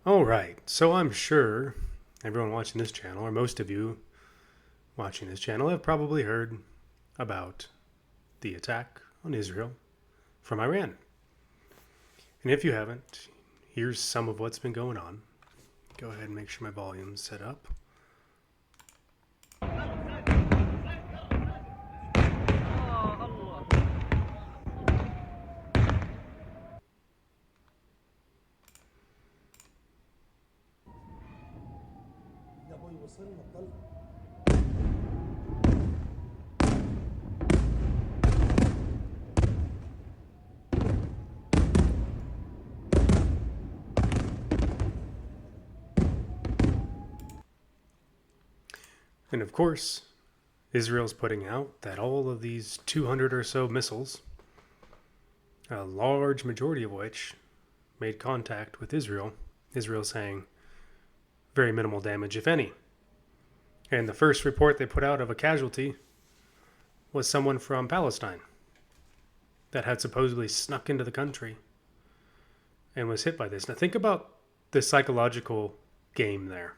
Alright, so I'm sure everyone watching this channel, or most of you watching this channel, have probably heard about the attack on Israel from Iran. And if you haven't, here's some of what's been going on. Go ahead and make sure my volume's set up. And of course, Israel's putting out that all of these 200 or so missiles, a large majority of which made contact with Israel, Israel saying very minimal damage, if any. And the first report they put out of a casualty was someone from Palestine that had supposedly snuck into the country and was hit by this. Now think about the psychological game there.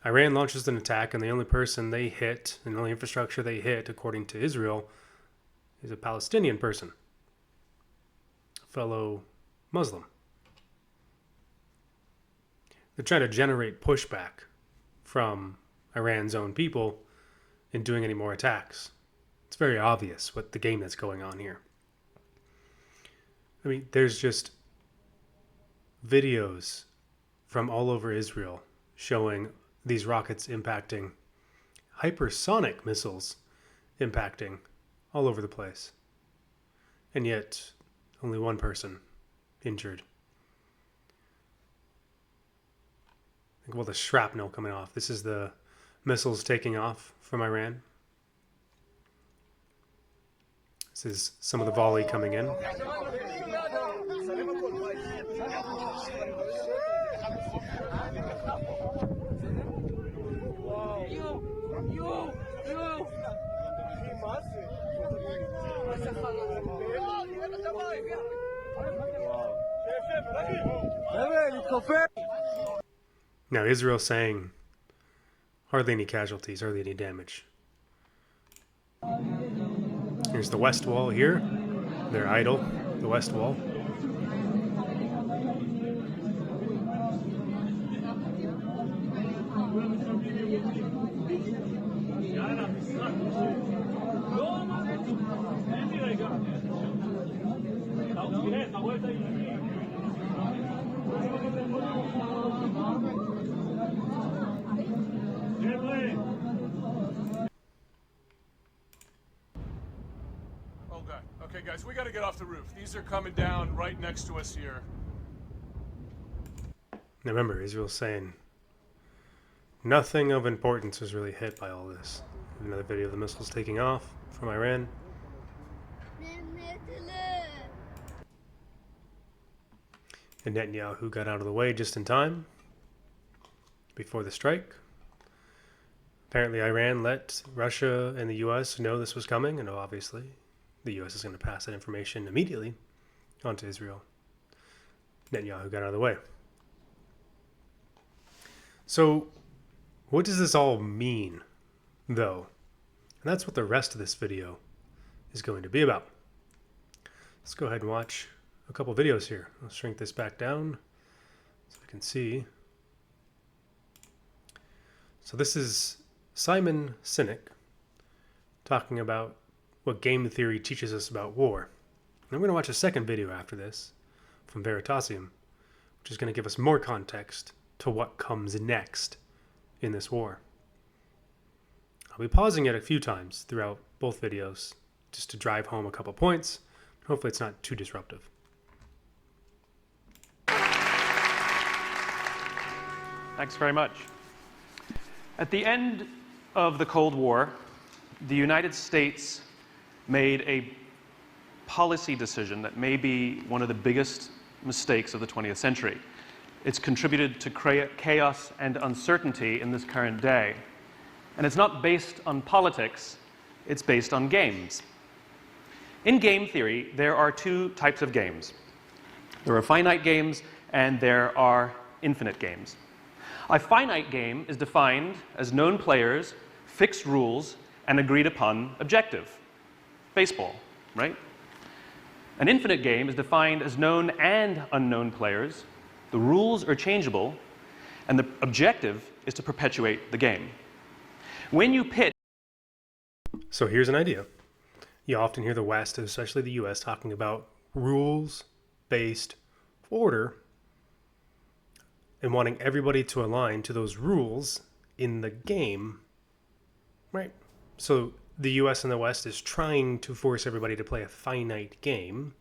Iran launches an attack, and the only person they hit, and the only infrastructure they hit, according to Israel, is a Palestinian person, a fellow Muslim. They're trying to generate pushback from Iran's own people in doing any more attacks. It's very obvious what the game that's going on here. I mean, there's just videos from all over Israel showing these rockets impacting, hypersonic missiles impacting all over the place. And yet, only one person injured. Think about the shrapnel coming off. This is the missiles taking off from Iran. This is some of the volley coming in. Now Israel saying hardly any casualties, hardly any damage. Here's the west wall here. Their idol, the west wall. Okay, guys, we got to get off the roof. These are coming down right next to us here. Now remember, Israel's saying nothing of importance was really hit by all this. Another video of the missiles taking off from Iran. And Netanyahu got out of the way just in time before the strike. Apparently Iran let Russia and the US know this was coming, and obviously the US is going to pass that information immediately onto Israel. Netanyahu got out of the way. So what does this all mean, though? And that's what the rest of this video is going to be about. Let's go ahead and watch a couple videos here. I'll shrink this back down so we can see. So this is Simon Sinek talking about what game theory teaches us about war. And I'm going to watch a second video after this from Veritasium, which is going to give us more context to what comes next in this war. I'll be pausing it a few times throughout both videos just to drive home a couple points. Hopefully it's not too disruptive. Thanks very much. At the end of the Cold War, the United States made a policy decision that may be one of the biggest mistakes of the 20th century. It's contributed to chaos and uncertainty in this current day. And it's not based on politics, it's based on games. In game theory, there are two types of games. There are finite games and there are infinite games. A finite game is defined as known players, fixed rules, and agreed upon objective. Baseball, right? An infinite game is defined as known and unknown players. The rules are changeable, and the objective is to perpetuate the game. When you pit... So here's an idea. You often hear the West, especially the US, talking about rules-based order and wanting everybody to align to those rules in the game, right? So the US and the West is trying to force everybody to play a finite game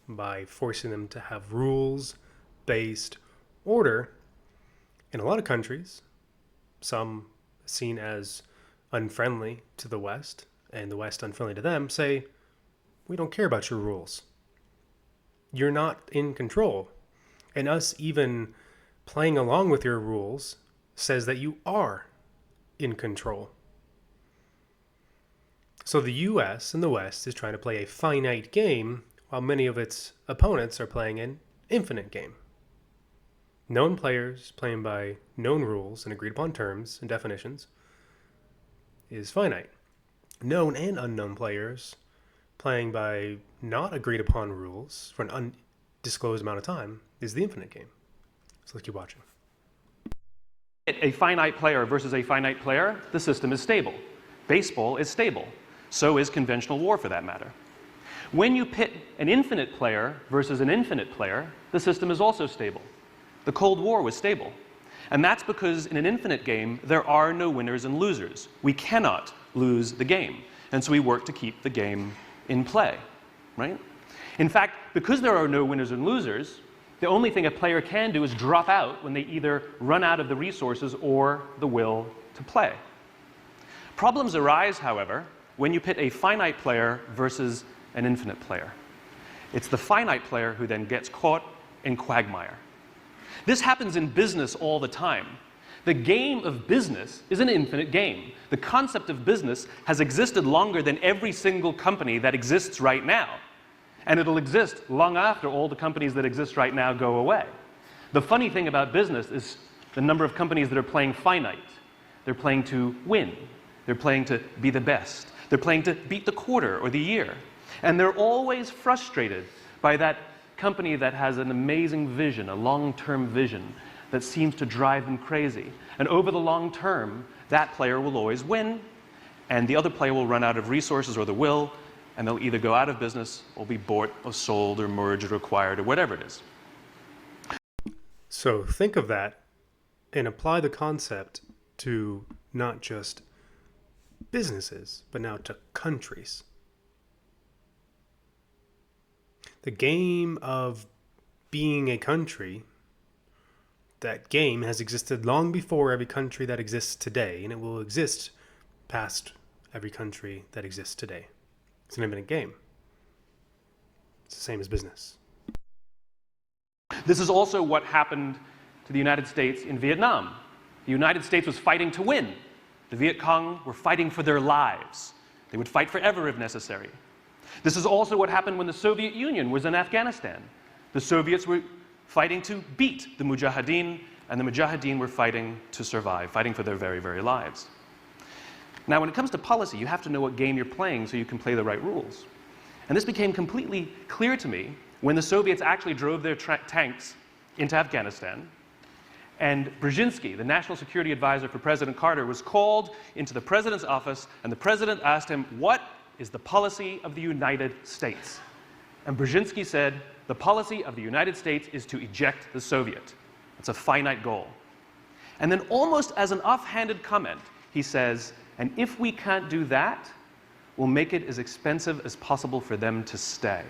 by forcing them to have rules-based order. In a lot of countries, some seen as unfriendly to the West and the West unfriendly to them, say, we don't care about your rules. You're not in control. And us even playing along with your rules says that you are in control. So the US and the West is trying to play a finite game while many of its opponents are playing an infinite game. Known players playing by known rules and agreed upon terms and definitions is finite. Known and unknown players playing by not agreed upon rules for an undisclosed amount of time is the infinite game. So let's keep watching. A finite player versus a finite player, the system is stable. Baseball is stable. So is conventional war, for that matter. When you pit an infinite player versus an infinite player, the system is also stable. The Cold War was stable. And that's because in an infinite game, there are no winners and losers. We cannot lose the game. And so we work to keep the game in play, right? In fact, because there are no winners and losers, the only thing a player can do is drop out when they either run out of the resources or the will to play. Problems arise, however, when you pit a finite player versus an infinite player. It's the finite player who then gets caught in quagmire. This happens in business all the time. The game of business is an infinite game. The concept of business has existed longer than every single company that exists right now. And it'll exist long after all the companies that exist right now go away. The funny thing about business is the number of companies that are playing finite. They're playing to win. They're playing to be the best. They're playing to beat the quarter or the year. And they're always frustrated by that company that has an amazing vision, a long-term vision that seems to drive them crazy. And over the long term, that player will always win, and the other player will run out of resources or the will, and they'll either go out of business or be bought or sold or merged or acquired or whatever it is. So think of that and apply the concept to not just businesses, but now to countries. The game of being a country, that game has existed long before every country that exists today, and it will exist past every country that exists today. It's an infinite game. It's the same as business. This is also what happened to the United States in Vietnam. The United States was fighting to win. The Viet Cong were fighting for their lives. They would fight forever if necessary. This is also what happened when the Soviet Union was in Afghanistan. The Soviets were fighting to beat the Mujahideen, and the Mujahideen were fighting to survive, fighting for their very, very lives. Now, when it comes to policy, you have to know what game you're playing so you can play the right rules. And this became completely clear to me when the Soviets actually drove their tanks into Afghanistan, and Brzezinski, the National Security Advisor for President Carter, was called into the president's office, and the president asked him, "What is the policy of the United States?" And Brzezinski said, "The policy of the United States is to eject the Soviet." It's a finite goal. And then almost as an offhanded comment, he says, "And if we can't do that, we'll make it as expensive as possible for them to stay."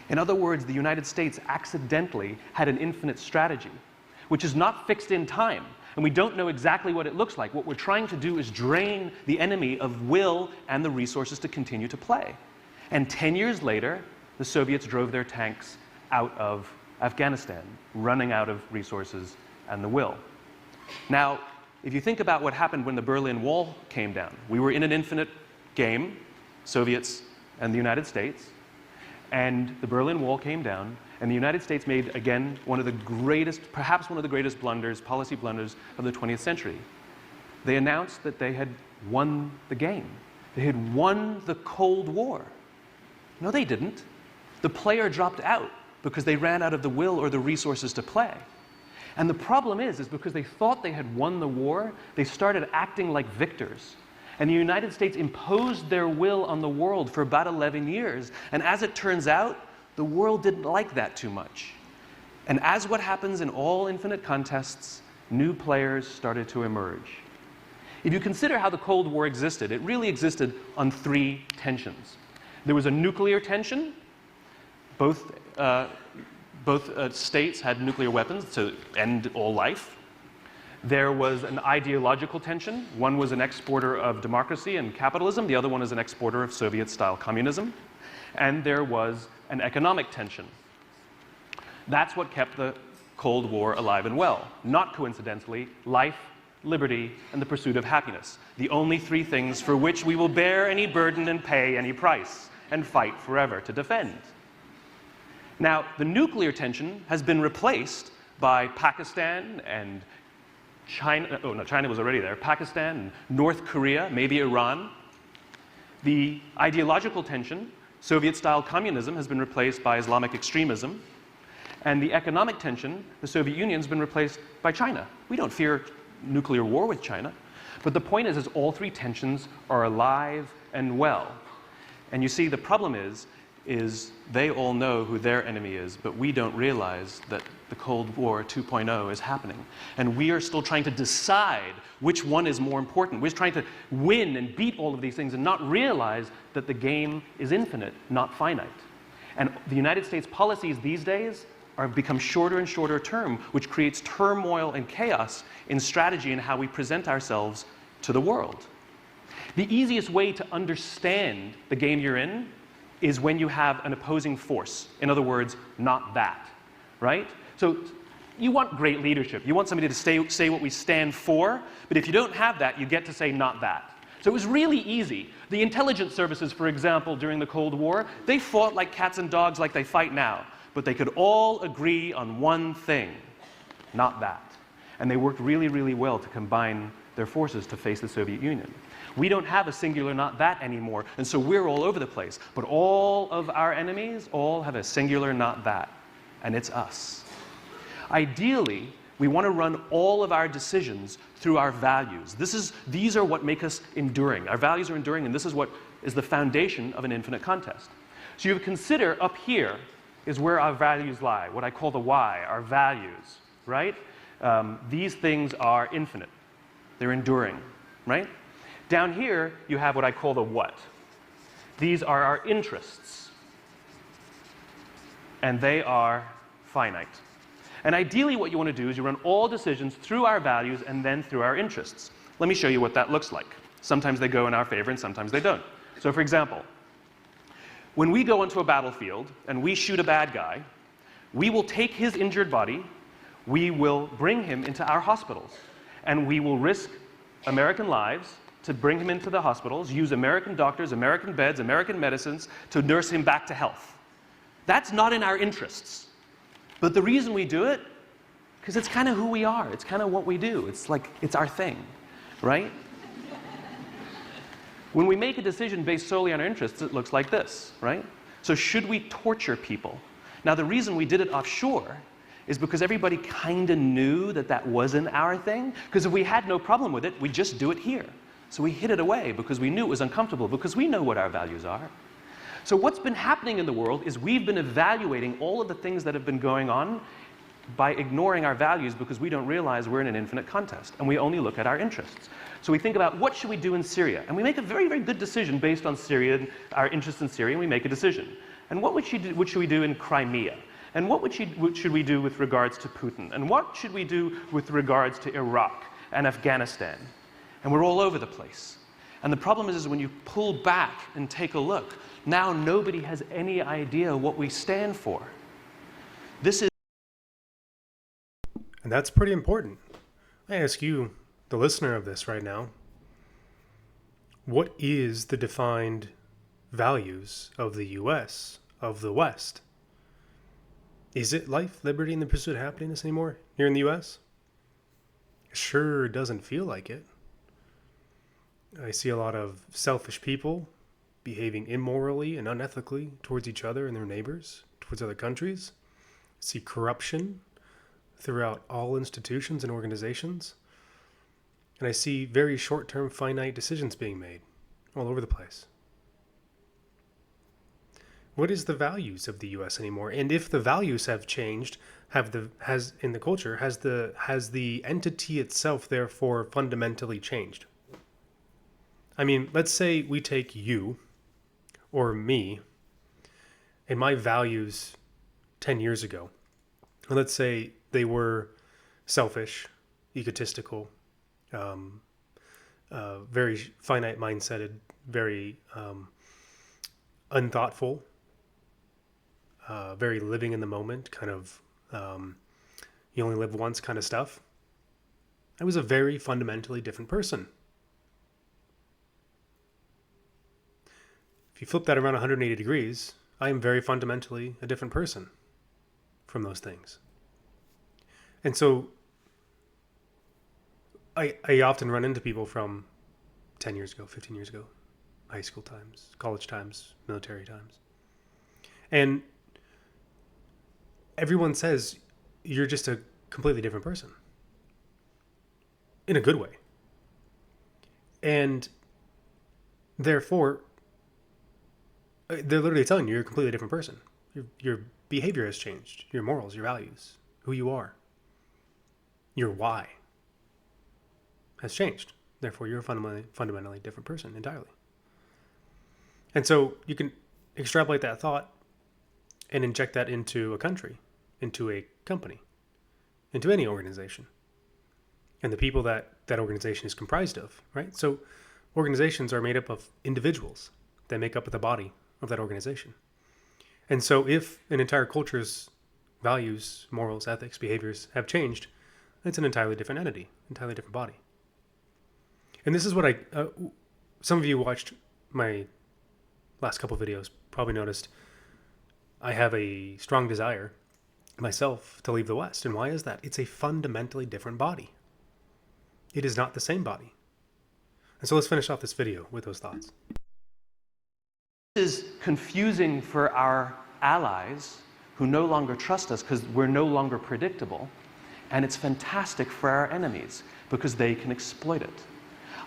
In other words, the United States accidentally had an infinite strategy, which is not fixed in time. And we don't know exactly what it looks like. What we're trying to do is drain the enemy of will and the resources to continue to play. And 10 years later, the Soviets drove their tanks out of Afghanistan, running out of resources and the will. Now, if you think about what happened when the Berlin Wall came down, we were in an infinite game, Soviets and the United States, and the Berlin Wall came down, And the United States made, again, one of the greatest, perhaps one of the greatest blunders, policy blunders of the 20th century. They announced that they had won the game. They had won the Cold War. No, they didn't. The player dropped out because they ran out of the will or the resources to play. And the problem is because they thought they had won the war, they started acting like victors. And the United States imposed their will on the world for about 11 years. And as it turns out, the world didn't like that too much. And as what happens in all infinite contests, new players started to emerge. If you consider how the Cold War existed, it really existed on three tensions. There was a nuclear tension. Both states had nuclear weapons to end all life. There was an ideological tension. One was an exporter of democracy and capitalism. The other one is an exporter of Soviet-style communism. And there was an economic tension. That's what kept the Cold War alive and well. Not coincidentally, life, liberty, and the pursuit of happiness. The only three things for which we will bear any burden and pay any price and fight forever to defend. Now, the nuclear tension has been replaced by Pakistan and China. Oh, no, China was already there. Pakistan and North Korea, maybe Iran. The ideological tension, Soviet-style communism, has been replaced by Islamic extremism. And the economic tension, the Soviet Union, has been replaced by China. We don't fear nuclear war with China. But the point is all three tensions are alive and well. And you see, the problem is they all know who their enemy is, but we don't realize that the Cold War 2.0 is happening. And we are still trying to decide which one is more important. We're trying to win and beat all of these things and not realize that the game is infinite, not finite. And the United States policies these days have become shorter and shorter term, which creates turmoil and chaos in strategy and how we present ourselves to the world. The easiest way to understand the game you're in is when you have an opposing force. In other words, not that, right? So you want great leadership. You want somebody to say what we stand for, but if you don't have that, you get to say not that. So it was really easy. The intelligence services, for example, during the Cold War, they fought like cats and dogs like they fight now, but they could all agree on one thing, not that. And they worked really, really well to combine their forces to face the Soviet Union. We don't have a singular not that anymore, and so we're all over the place. But all of our enemies all have a singular not that, and it's us. Ideally, we want to run all of our decisions through our values. These are what make us enduring. Our values are enduring, and this is what is the foundation of an infinite contest. So you consider up here is where our values lie, what I call the why, our values, right? These things are infinite. They're enduring, right? Down here, you have what I call the what. These are our interests, and they are finite. And ideally, what you want to do is you run all decisions through our values and then through our interests. Let me show you what that looks like. Sometimes they go in our favor and sometimes they don't. So for example, when we go onto a battlefield and we shoot a bad guy, we will take his injured body, we will bring him into our hospitals, and we will risk American lives to bring him into the hospitals, use American doctors, American beds, American medicines to nurse him back to health. That's not in our interests. But the reason we do it, because it's kind of who we are. It's kind of what we do. It's like, it's our thing, right? When we make a decision based solely on our interests, it looks like this, right? So should we torture people? Now, the reason we did it offshore is because everybody kind of knew that that wasn't our thing. Because if we had no problem with it, we'd just do it here. So we hid it away because we knew it was uncomfortable, because we know what our values are. So what's been happening in the world is we've been evaluating all of the things that have been going on by ignoring our values because we don't realize we're in an infinite contest and we only look at our interests. So we think about what should we do in Syria, and we make a very, very good decision based on Syria, our interest in Syria, and we make a decision. And what should we do in Crimea? And what should we do with regards to Putin? And what should we do with regards to Iraq and Afghanistan? And we're all over the place. And the problem is when you pull back and take a look, now nobody has any idea what we stand for. This is... And that's pretty important. I ask you, the listener of this right now, what is the defined values of the U.S., of the West? Is it life, liberty, and the pursuit of happiness anymore here in the US? Sure doesn't feel like it. I see a lot of selfish people behaving immorally and unethically towards each other and their neighbors, towards other countries. I see corruption throughout all institutions and organizations. And I see very short-term finite decisions being made all over the place. What is the values of the US anymore? And if the values have changed, has in the culture, has the entity itself therefore fundamentally changed? I mean, let's say we take you or me and my values 10 years ago. And let's say they were selfish, egotistical, very finite mindseted, very unthoughtful, very living in the moment, kind of you only live once kind of stuff. I was a very fundamentally different person. If you flip that around 180 degrees, I am very fundamentally a different person from those things. And so I often run into people from 10 years ago, 15 years ago, high school times, college times, military times. And everyone says you're just a completely different person. In a good way. And therefore, they're literally telling you you're a completely different person. Your behavior has changed. Your morals, your values, who you are, your why has changed. Therefore, you're a fundamentally different person entirely. And so you can extrapolate that thought and inject that into a country, into a company, into any organization, and the people that that organization is comprised of, right? So organizations are made up of individuals that make up the body of that organization. And so if an entire culture's values, morals, ethics, behaviors have changed, it's an entirely different entity, entirely different body. And this is what some of you watched my last couple videos, probably noticed I have a strong desire myself to leave the West. And why is that? It's a fundamentally different body. It is not the same body. And so let's finish off this video with those thoughts. This is confusing for our allies who no longer trust us because we're no longer predictable. And it's fantastic for our enemies because they can exploit it.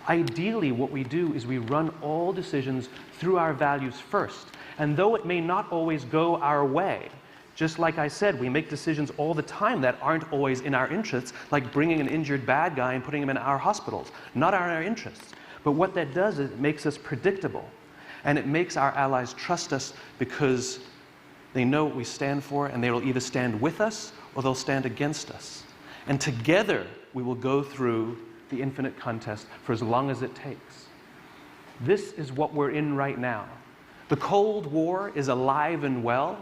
Ideally, what we do is we run all decisions through our values first. And though it may not always go our way, just like I said, we make decisions all the time that aren't always in our interests, like bringing an injured bad guy and putting him in our hospitals. Not in our interests. But what that does is it makes us predictable. And it makes our allies trust us because they know what we stand for, and they will either stand with us or they'll stand against us. And together, we will go through the infinite contest for as long as it takes. This is what we're in right now. The Cold War is alive and well,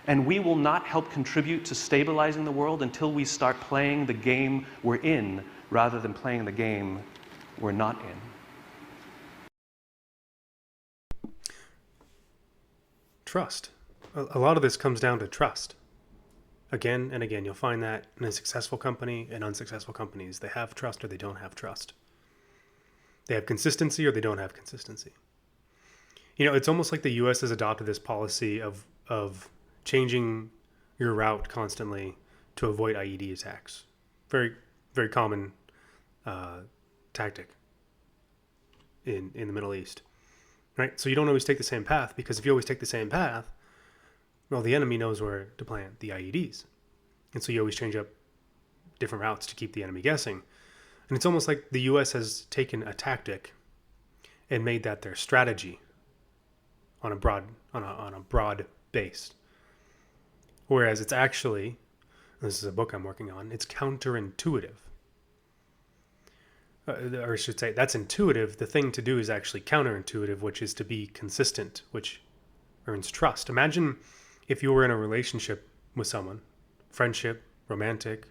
and we will not help contribute to stabilizing the world until we start playing the game we're in rather than playing the game we're not in. Trust. A lot of this comes down to trust. Again and again, you'll find that in a successful company and unsuccessful companies, they have trust or they don't have trust. They have consistency or they don't have consistency. You know, it's almost like the U.S. has adopted this policy of changing your route constantly to avoid IED attacks. Very, very common tactic in the Middle East, right? So you don't always take the same path, because if you always take the same path, well, the enemy knows where to plant the IEDs. And so you always change up different routes to keep the enemy guessing. And it's almost like the U.S. has taken a tactic and made that their strategy on a broad base. Whereas it's actually, this is a book I'm working on, it's counterintuitive. Or I should say, that's intuitive. The thing to do is actually counterintuitive, which is to be consistent, which earns trust. Imagine if you were in a relationship with someone, friendship, romantic,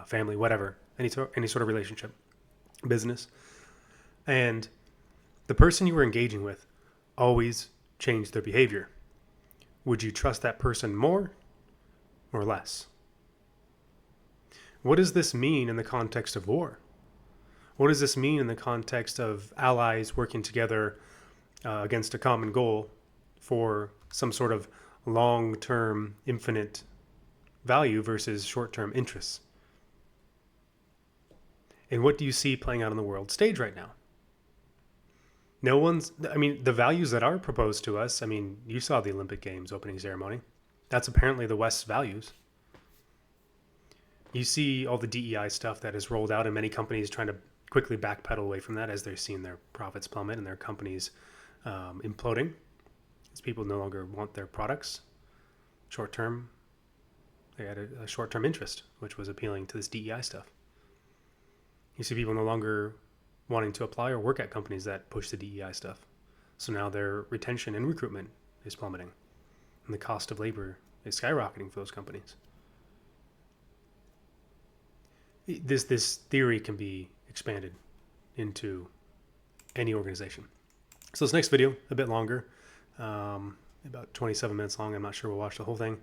family, whatever, any sort of relationship, business, and the person you were engaging with always changed their behavior. Would you trust that person more, or less. What does this mean in the context of war? What does this mean in the context of allies working together against a common goal for some sort of long-term infinite value versus short-term interests? And what do you see playing out on the world stage right now? The values that are proposed to us, you saw the Olympic Games opening ceremony. That's apparently the West's values. You see all the DEI stuff that is rolled out, and many companies trying to quickly backpedal away from that as they're seeing their profits plummet and their companies imploding, as people no longer want their products. Short-term, they had a short-term interest, which was appealing to this DEI stuff. You see people no longer wanting to apply or work at companies that push the DEI stuff. So now their retention and recruitment is plummeting, and the cost of labor is skyrocketing for those companies. This theory can be expanded into any organization. So this next video, a bit longer, about 27 minutes long. I'm not sure we'll watch the whole thing,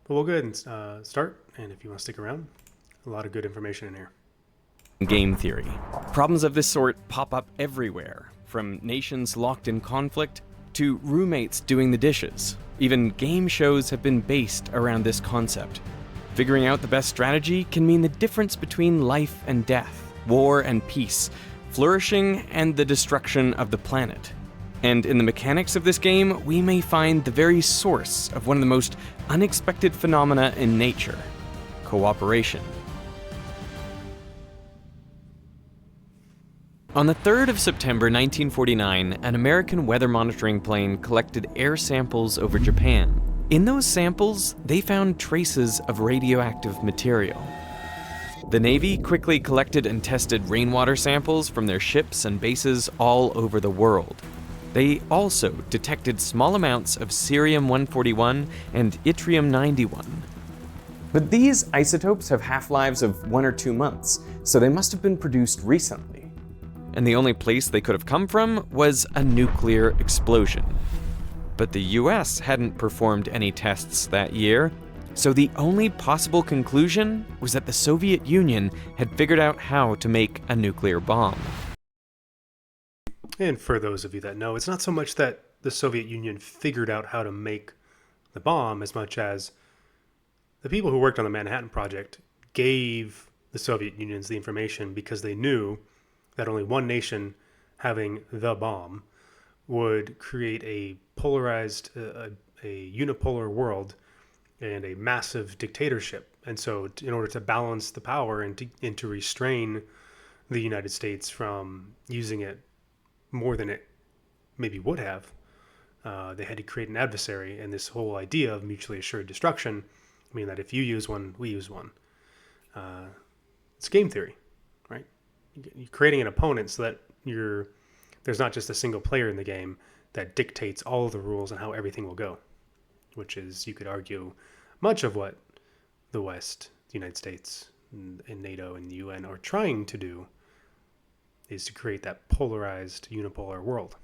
but we'll go ahead and start. And if you want to stick around, a lot of good information in here. Game theory. Problems of this sort pop up everywhere, from nations locked in conflict to roommates doing the dishes. Even game shows have been based around this concept. Figuring out the best strategy can mean the difference between life and death, war and peace, flourishing and the destruction of the planet. And in the mechanics of this game, we may find the very source of one of the most unexpected phenomena in nature: cooperation. On the 3rd of September 1949, an American weather monitoring plane collected air samples over Japan. In those samples, they found traces of radioactive material. The Navy quickly collected and tested rainwater samples from their ships and bases all over the world. They also detected small amounts of cerium-141 and yttrium-91. But these isotopes have half-lives of 1 or 2 months, so they must have been produced recently. And the only place they could have come from was a nuclear explosion. But the US hadn't performed any tests that year, so the only possible conclusion was that the Soviet Union had figured out how to make a nuclear bomb. And for those of you that know, it's not so much that the Soviet Union figured out how to make the bomb as much as the people who worked on the Manhattan Project gave the Soviet Union the information because they knew that only one nation having the bomb would create a polarized, a unipolar world and a massive dictatorship. And so in order to balance the power and to restrain the United States from using it more than it maybe would have, they had to create an adversary. And this whole idea of mutually assured destruction, I mean that if you use one, we use one. It's game theory, right? You're creating an opponent so that there's not just a single player in the game that dictates all of the rules and how everything will go, which is, you could argue, much of what the West, the United States, and NATO and the UN are trying to do is to create that polarized, unipolar world.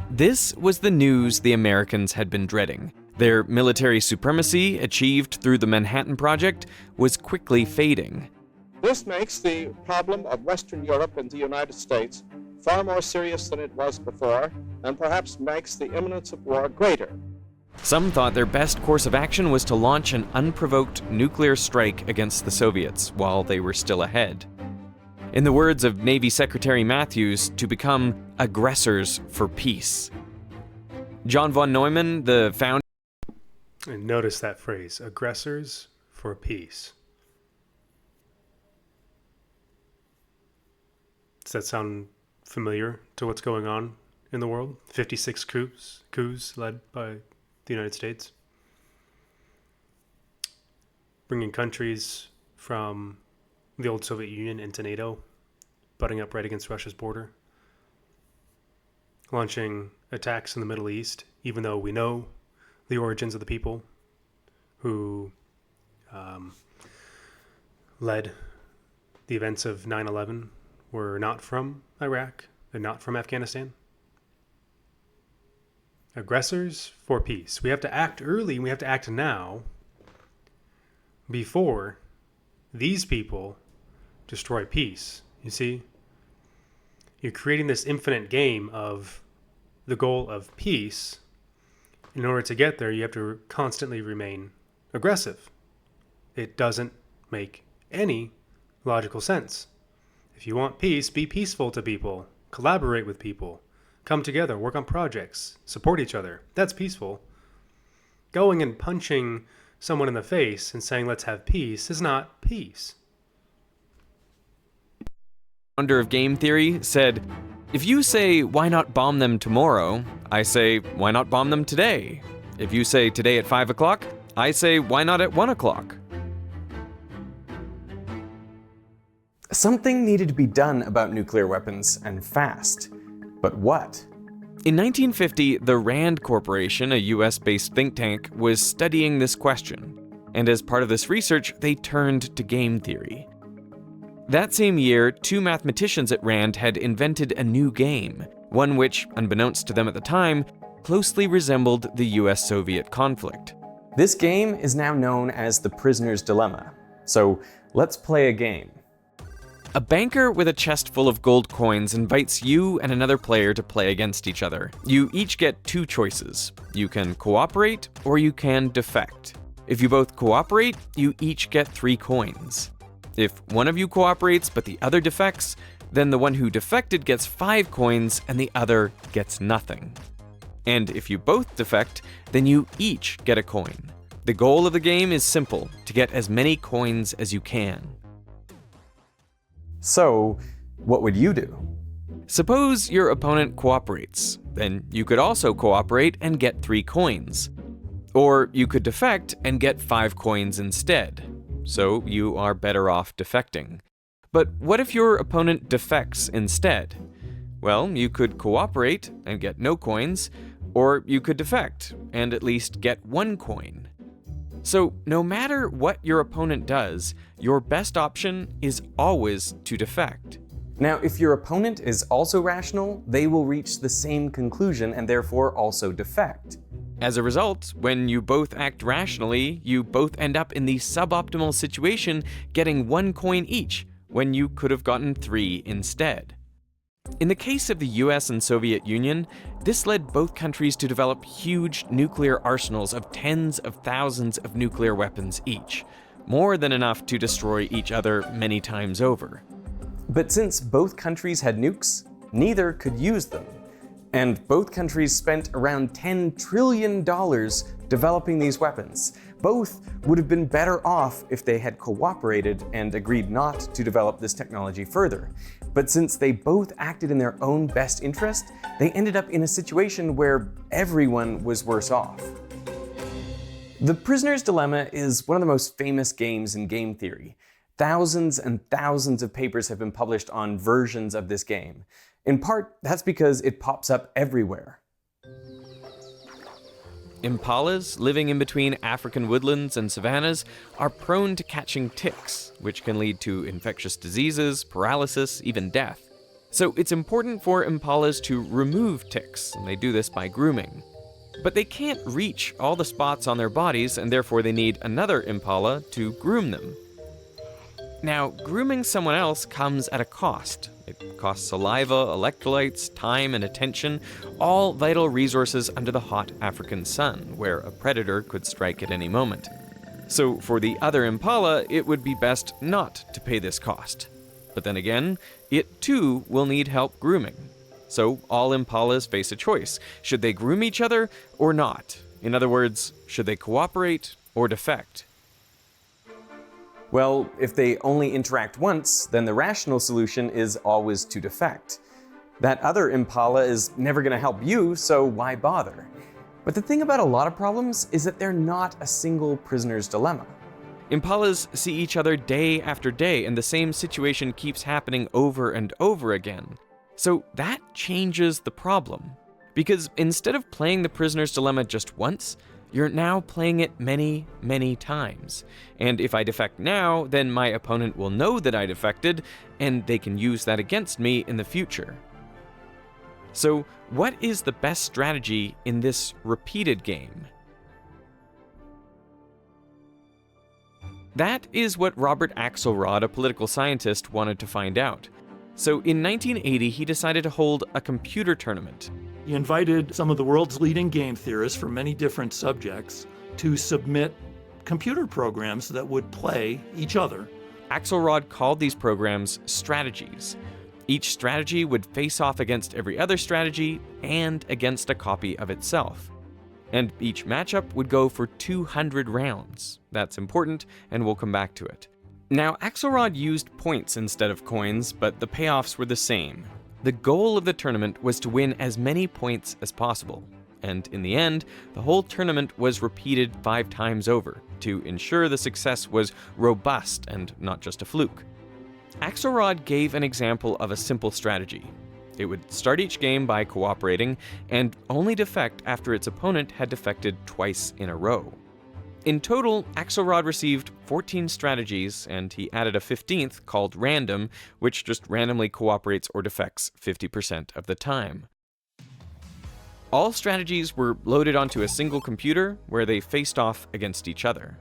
This was the news the Americans had been dreading. Their military supremacy, achieved through the Manhattan Project, was quickly fading. This makes the problem of Western Europe and the United States far more serious than it was before, and perhaps makes the imminence of war greater. Some thought their best course of action was to launch an unprovoked nuclear strike against the Soviets while they were still ahead. In the words of Navy Secretary Matthews, to become aggressors for peace. John von Neumann, the founder... And notice that phrase, aggressors for peace. Does that sound familiar to what's going on in the world? 56 coups led by the United States. Bringing countries from the old Soviet Union into NATO, butting up right against Russia's border. Launching attacks in the Middle East, even though we know the origins of the people who led the events of 9/11 were not from Iraq. They're not from Afghanistan. aggressors for peace. We have to act early, we have to act now before these people destroy peace. You see? You're creating this infinite game of the goal of peace. In order to get there, you have to constantly remain aggressive. It doesn't make any logical sense. If you want peace, be peaceful to people, collaborate with people, come together, work on projects, support each other. That's peaceful. Going and punching someone in the face and saying, let's have peace, is not peace. Founder of game theory said, "If you say, why not bomb them tomorrow, I say, why not bomb them today? If you say today at 5 o'clock, I say, why not at 1 o'clock? Something needed to be done about nuclear weapons, and fast. But what? In 1950, the RAND Corporation, a US-based think tank, was studying this question. And as part of this research, they turned to game theory. That same year, two mathematicians at RAND had invented a new game, one which, unbeknownst to them at the time, closely resembled the US-Soviet conflict. This game is now known as the prisoner's dilemma. So let's play a game. A banker with a chest full of gold coins invites you and another player to play against each other. You each get two choices. You can cooperate or you can defect. If you both cooperate, you each get 3 coins. If one of you cooperates but the other defects, then the one who defected gets 5 coins and the other gets nothing. And if you both defect, then you each get a coin. The goal of the game is simple, to get as many coins as you can. So, what would you do? Suppose your opponent cooperates, then you could also cooperate and get 3 coins. Or you could defect and get 5 coins instead. So you are better off defecting. But what if your opponent defects instead? Well, you could cooperate and get no coins, or you could defect and at least get 1 coin. So no matter what your opponent does, your best option is always to defect. Now, if your opponent is also rational, they will reach the same conclusion and therefore also defect. As a result, when you both act rationally, you both end up in the suboptimal situation, getting 1 coin each, when you could have gotten 3 instead. In the case of the US and Soviet Union, this led both countries to develop huge nuclear arsenals of tens of thousands of nuclear weapons each, more than enough to destroy each other many times over. But since both countries had nukes, neither could use them. And both countries spent around $10 trillion developing these weapons. Both would have been better off if they had cooperated and agreed not to develop this technology further. But since they both acted in their own best interest, they ended up in a situation where everyone was worse off. The prisoner's dilemma is one of the most famous games in game theory. Thousands and thousands of papers have been published on versions of this game. In part, that's because it pops up everywhere. Impalas, living in between African woodlands and savannas, are prone to catching ticks, which can lead to infectious diseases, paralysis, even death. So it's important for impalas to remove ticks, and they do this by grooming. But they can't reach all the spots on their bodies, and therefore they need another impala to groom them. Now, grooming someone else comes at a cost. It costs saliva, electrolytes, time, and attention, all vital resources under the hot African sun, where a predator could strike at any moment. So for the other impala, it would be best not to pay this cost. But then again, it too will need help grooming. So all impalas face a choice. Should they groom each other or not? In other words, should they cooperate or defect? Well, if they only interact once, then the rational solution is always to defect. That other impala is never going to help you, so why bother? But the thing about a lot of problems is that they're not a single prisoner's dilemma. Impalas see each other day after day, and the same situation keeps happening over and over again. So that changes the problem. Because instead of playing the prisoner's dilemma just once, you're now playing it many, many times. And if I defect now, then my opponent will know that I defected, and they can use that against me in the future. So, what is the best strategy in this repeated game? That is what Robert Axelrod, a political scientist, wanted to find out. So in 1980, he decided to hold a computer tournament. He invited some of the world's leading game theorists from many different subjects to submit computer programs that would play each other. Axelrod called these programs strategies. Each strategy would face off against every other strategy and against a copy of itself. And each matchup would go for 200 rounds. That's important, and we'll come back to it. Now, Axelrod used points instead of coins, but the payoffs were the same. The goal of the tournament was to win as many points as possible. And in the end, the whole tournament was repeated 5 times over to ensure the success was robust and not just a fluke. Axelrod gave an example of a simple strategy. It would start each game by cooperating and only defect after its opponent had defected twice in a row. In total, Axelrod received 14 strategies, and he added a 15th called random, which just randomly cooperates or defects 50% of the time. All strategies were loaded onto a single computer where they faced off against each other.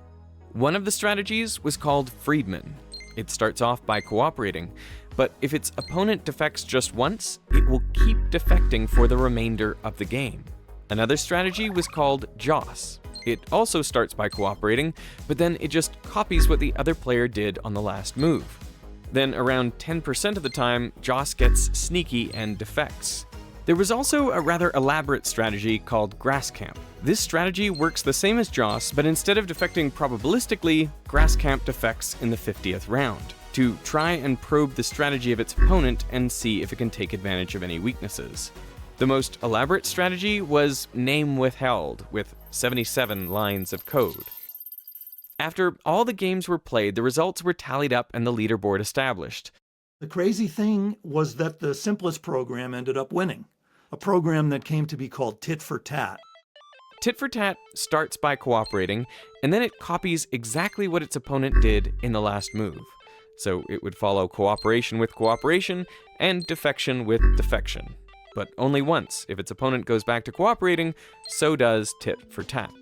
One of the strategies was called Friedman. It starts off by cooperating, but if its opponent defects just once, it will keep defecting for the remainder of the game. Another strategy was called Joss. It also starts by cooperating, but then it just copies what the other player did on the last move. Then around 10% of the time, Joss gets sneaky and defects. There was also a rather elaborate strategy called Grasscamp. This strategy works the same as Joss, but instead of defecting probabilistically, Grasscamp defects in the 50th round, to try and probe the strategy of its opponent and see if it can take advantage of any weaknesses. The most elaborate strategy was Name Withheld, with 77 lines of code. After all the games were played, the results were tallied up and the leaderboard established. The crazy thing was that the simplest program ended up winning, a program that came to be called Tit for Tat. Tit for Tat starts by cooperating, and then it copies exactly what its opponent did in the last move. So it would follow cooperation with cooperation and defection with defection. But only once. If its opponent goes back to cooperating, so does Tit for Tat.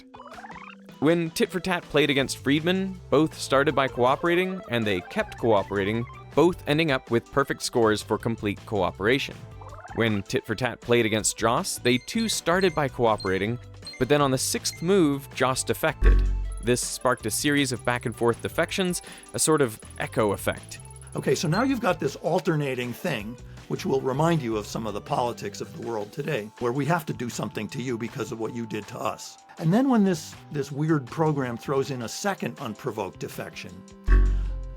When Tit for Tat played against Friedman, both started by cooperating, and they kept cooperating, both ending up with perfect scores for complete cooperation. When Tit for Tat played against Joss, they too started by cooperating, but then on the 6th move, Joss defected. This sparked a series of back and forth defections, a sort of echo effect. Okay, so now you've got this alternating thing, which will remind you of some of the politics of the world today, where we have to do something to you because of what you did to us. And then when this weird program throws in a second unprovoked defection,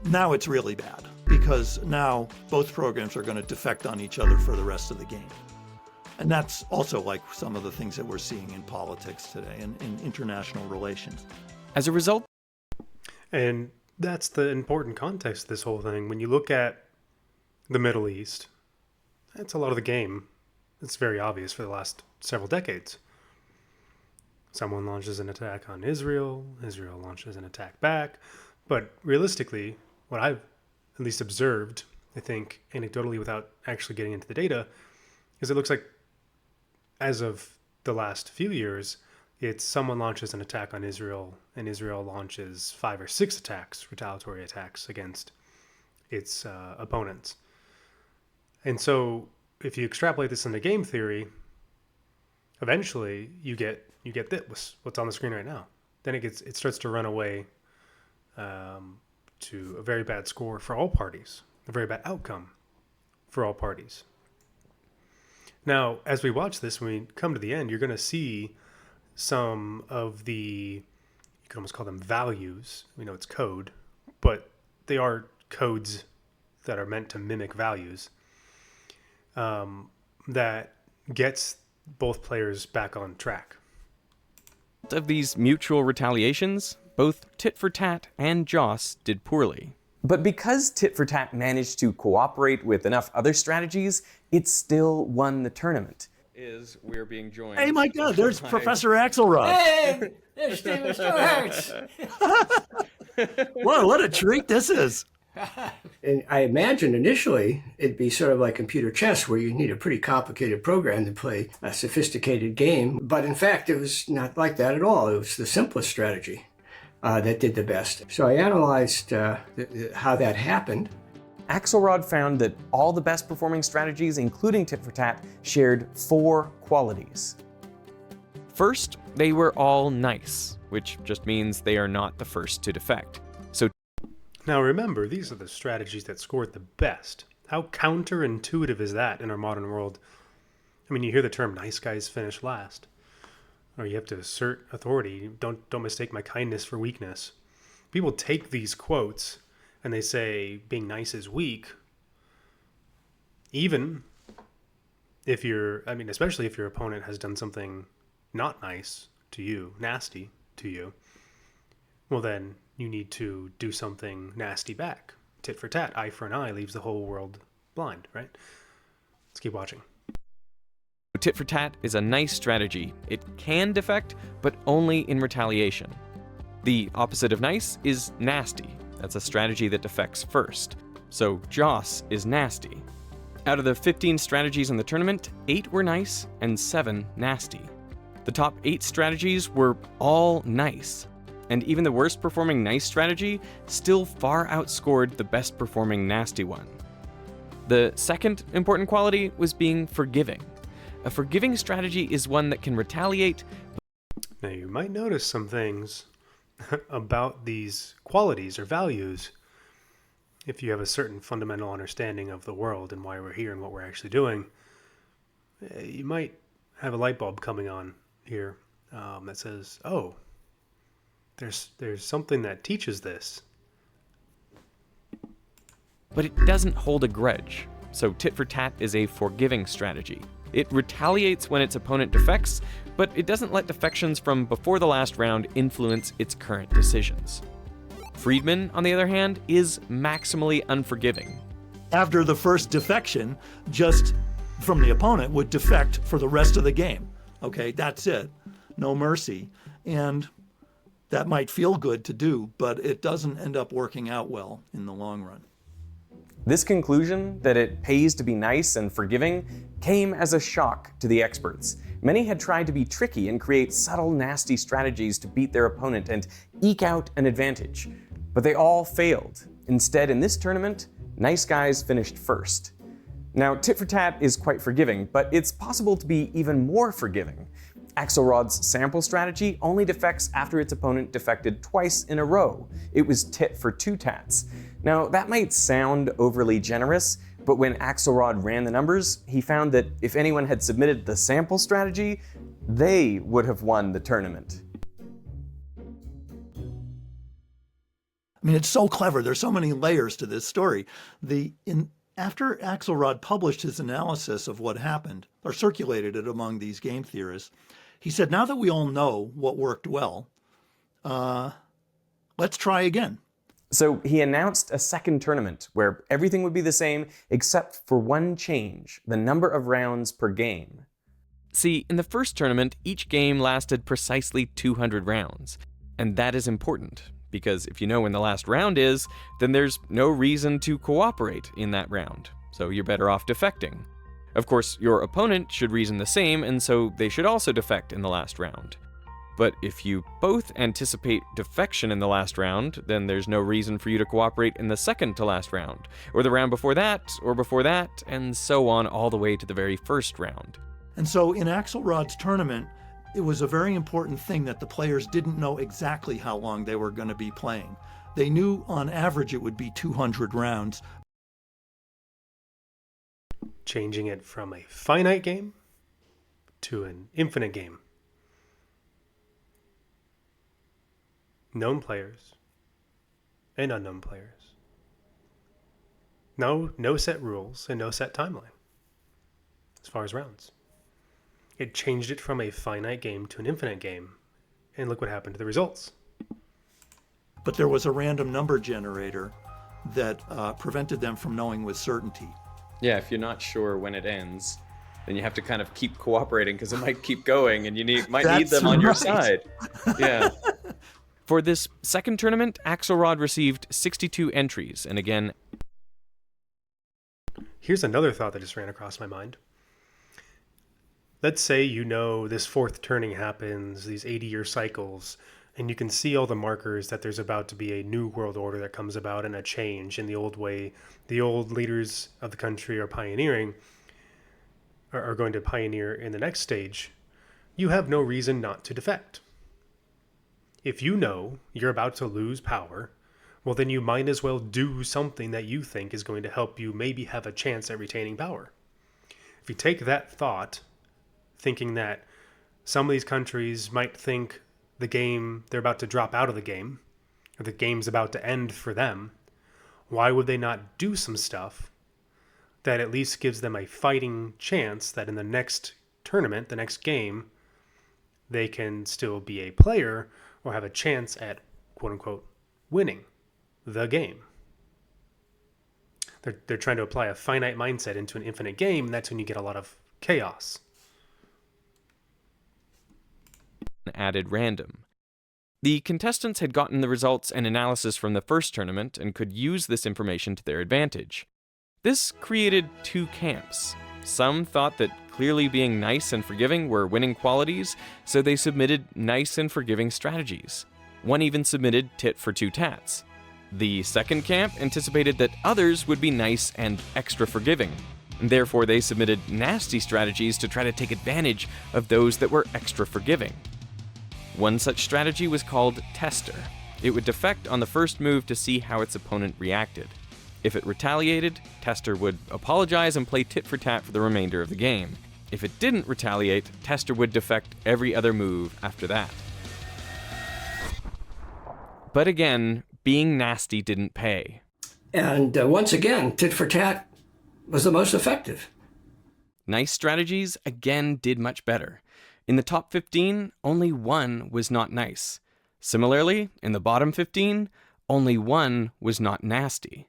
now it's really bad, because now both programs are going to defect on each other for the rest of the game. And that's also like some of the things that we're seeing in politics today and in international relations. As a result, and that's the important context of this whole thing. When you look at the Middle East, that's a lot of the game. It's very obvious for the last several decades. Someone launches an attack on Israel, Israel launches an attack back. But realistically, what I've at least observed, I think, anecdotally without actually getting into the data, is it looks like as of the last few years, it's someone launches an attack on Israel, and Israel launches 5 or 6 attacks, retaliatory attacks against its opponents. And so if you extrapolate this into game theory, eventually you get this, what's on the screen right now. Then it starts to run away to a very bad score for all parties, a very bad outcome for all parties. Now, as we watch this, when we come to the end, you're going to see some of the, you can almost call them values. We know it's code, but they are codes that are meant to mimic values, that gets both players back on track. of these mutual retaliations, both Tit for Tat and Joss did poorly. But because Tit for Tat managed to cooperate with enough other strategies, it still won the tournament. We're being joined. Hey, my God, there's Professor Axelrod. Hey, there's Steven Storrs. Whoa, what a treat this is. And I imagined initially it'd be sort of like computer chess, where you need a pretty complicated program to play a sophisticated game. But in fact, it was not like that at all. It was the simplest strategy that did the best. So I analyzed how that happened. Axelrod found that all the best performing strategies, including tit for tat, shared 4 qualities. First, they were all nice, which just means they are not the first to defect. So Now remember, these are the strategies that scored the best. How counterintuitive is that in our modern world? I mean, you hear the term nice guys finish last. Or you have to assert authority. Don't mistake my kindness for weakness. People take these quotes and they say being nice is weak. Even if especially if your opponent has done something not nice to you, nasty to you, well then you need to do something nasty back. Tit for tat, eye for an eye leaves the whole world blind, right? Let's keep watching. tit for tat is a nice strategy. It can defect, but only in retaliation. The opposite of nice is nasty. That's a strategy that defects first. So Joss is nasty. Out of the 15 strategies in the tournament, 8 were nice and 7 nasty. The top 8 strategies were all nice. And even the worst performing nice strategy still far outscored the best performing nasty one. The second important quality was being forgiving. A forgiving strategy is one that can retaliate. Now you might notice some things about these qualities or values if you have a certain fundamental understanding of the world and why we're here and what we're actually doing. You might have a light bulb coming on here that says, oh, there's something that teaches this. But it doesn't hold a grudge. So tit for tat is a forgiving strategy. It retaliates when its opponent defects, but it doesn't let defections from before the last round influence its current decisions. Friedman, on the other hand, is maximally unforgiving. After the first defection, just from the opponent would defect for the rest of the game. Okay, that's it. No mercy. And that might feel good to do, but it doesn't end up working out well in the long run. This conclusion, that it pays to be nice and forgiving, came as a shock to the experts. Many had tried to be tricky and create subtle, nasty strategies to beat their opponent and eke out an advantage. But they all failed. Instead, in this tournament, nice guys finished first. Now, tit for tat is quite forgiving, but it's possible to be even more forgiving. Axelrod's sample strategy only defects after its opponent defected twice in a row. It was tit for 2 tats. Now, that might sound overly generous, but when Axelrod ran the numbers, he found that if anyone had submitted the sample strategy, they would have won the tournament. I mean, it's so clever. There's so many layers to this story. After Axelrod published his analysis of what happened, or circulated it among these game theorists, he said, now that we all know what worked well, let's try again. So he announced a second tournament where everything would be the same except for one change: the number of rounds per game. See, in the first tournament, each game lasted precisely 200 rounds. And that is important, because if you know when the last round is, then there's no reason to cooperate in that round, so you're better off defecting. Of course, your opponent should reason the same, and so they should also defect in the last round. But if you both anticipate defection in the last round, then there's no reason for you to cooperate in the second to last round, or the round before that, and so on all the way to the very first round. And so in Axelrod's tournament, it was a very important thing that the players didn't know exactly how long they were going to be playing. They knew on average it would be 200 rounds. Changing it from a finite game to an infinite game. Known players and unknown players. No set rules and no set timeline as far as rounds. It changed it from a finite game to an infinite game, and look what happened to the results. But there was a random number generator that prevented them from knowing with certainty. Yeah, if you're not sure when it ends, then you have to kind of keep cooperating because it might keep going and you might need them on your side. Yeah. For this second tournament, Axelrod received 62 entries, and again, Here's another thought that just ran across my mind. Let's say you know this fourth turning happens, these 80-year cycles, and you can see all the markers that there's about to be a new world order that comes about and a change in the old way the old leaders of the country are pioneering, are going to pioneer in the next stage. You have no reason not to defect. If you know you're about to lose power, well, then you might as well do something that you think is going to help you maybe have a chance at retaining power. If you take that thought, thinking that some of these countries might think they're about to drop out of the game, or the game's about to end for them, why would they not do some stuff that at least gives them a fighting chance that in the next tournament, the next game, they can still be a player or have a chance at, quote unquote, winning the game? They're trying to apply a finite mindset into an infinite game, and that's when you get a lot of chaos. Added random. The contestants had gotten the results and analysis from the first tournament and could use this information to their advantage. This created two camps. Some thought that clearly being nice and forgiving were winning qualities, so they submitted nice and forgiving strategies. One even submitted tit for two tats. The second camp anticipated that others would be nice and extra forgiving, and therefore they submitted nasty strategies to try to take advantage of those that were extra forgiving. One such strategy was called Tester. It would defect on the first move to see how its opponent reacted. If it retaliated, Tester would apologize and play tit for tat for the remainder of the game. If it didn't retaliate, Tester would defect every other move after that. But again, being nasty didn't pay. And once again, tit for tat was the most effective. Nice strategies again did much better. In the top 15, only one was not nice. Similarly, in the bottom 15, only one was not nasty.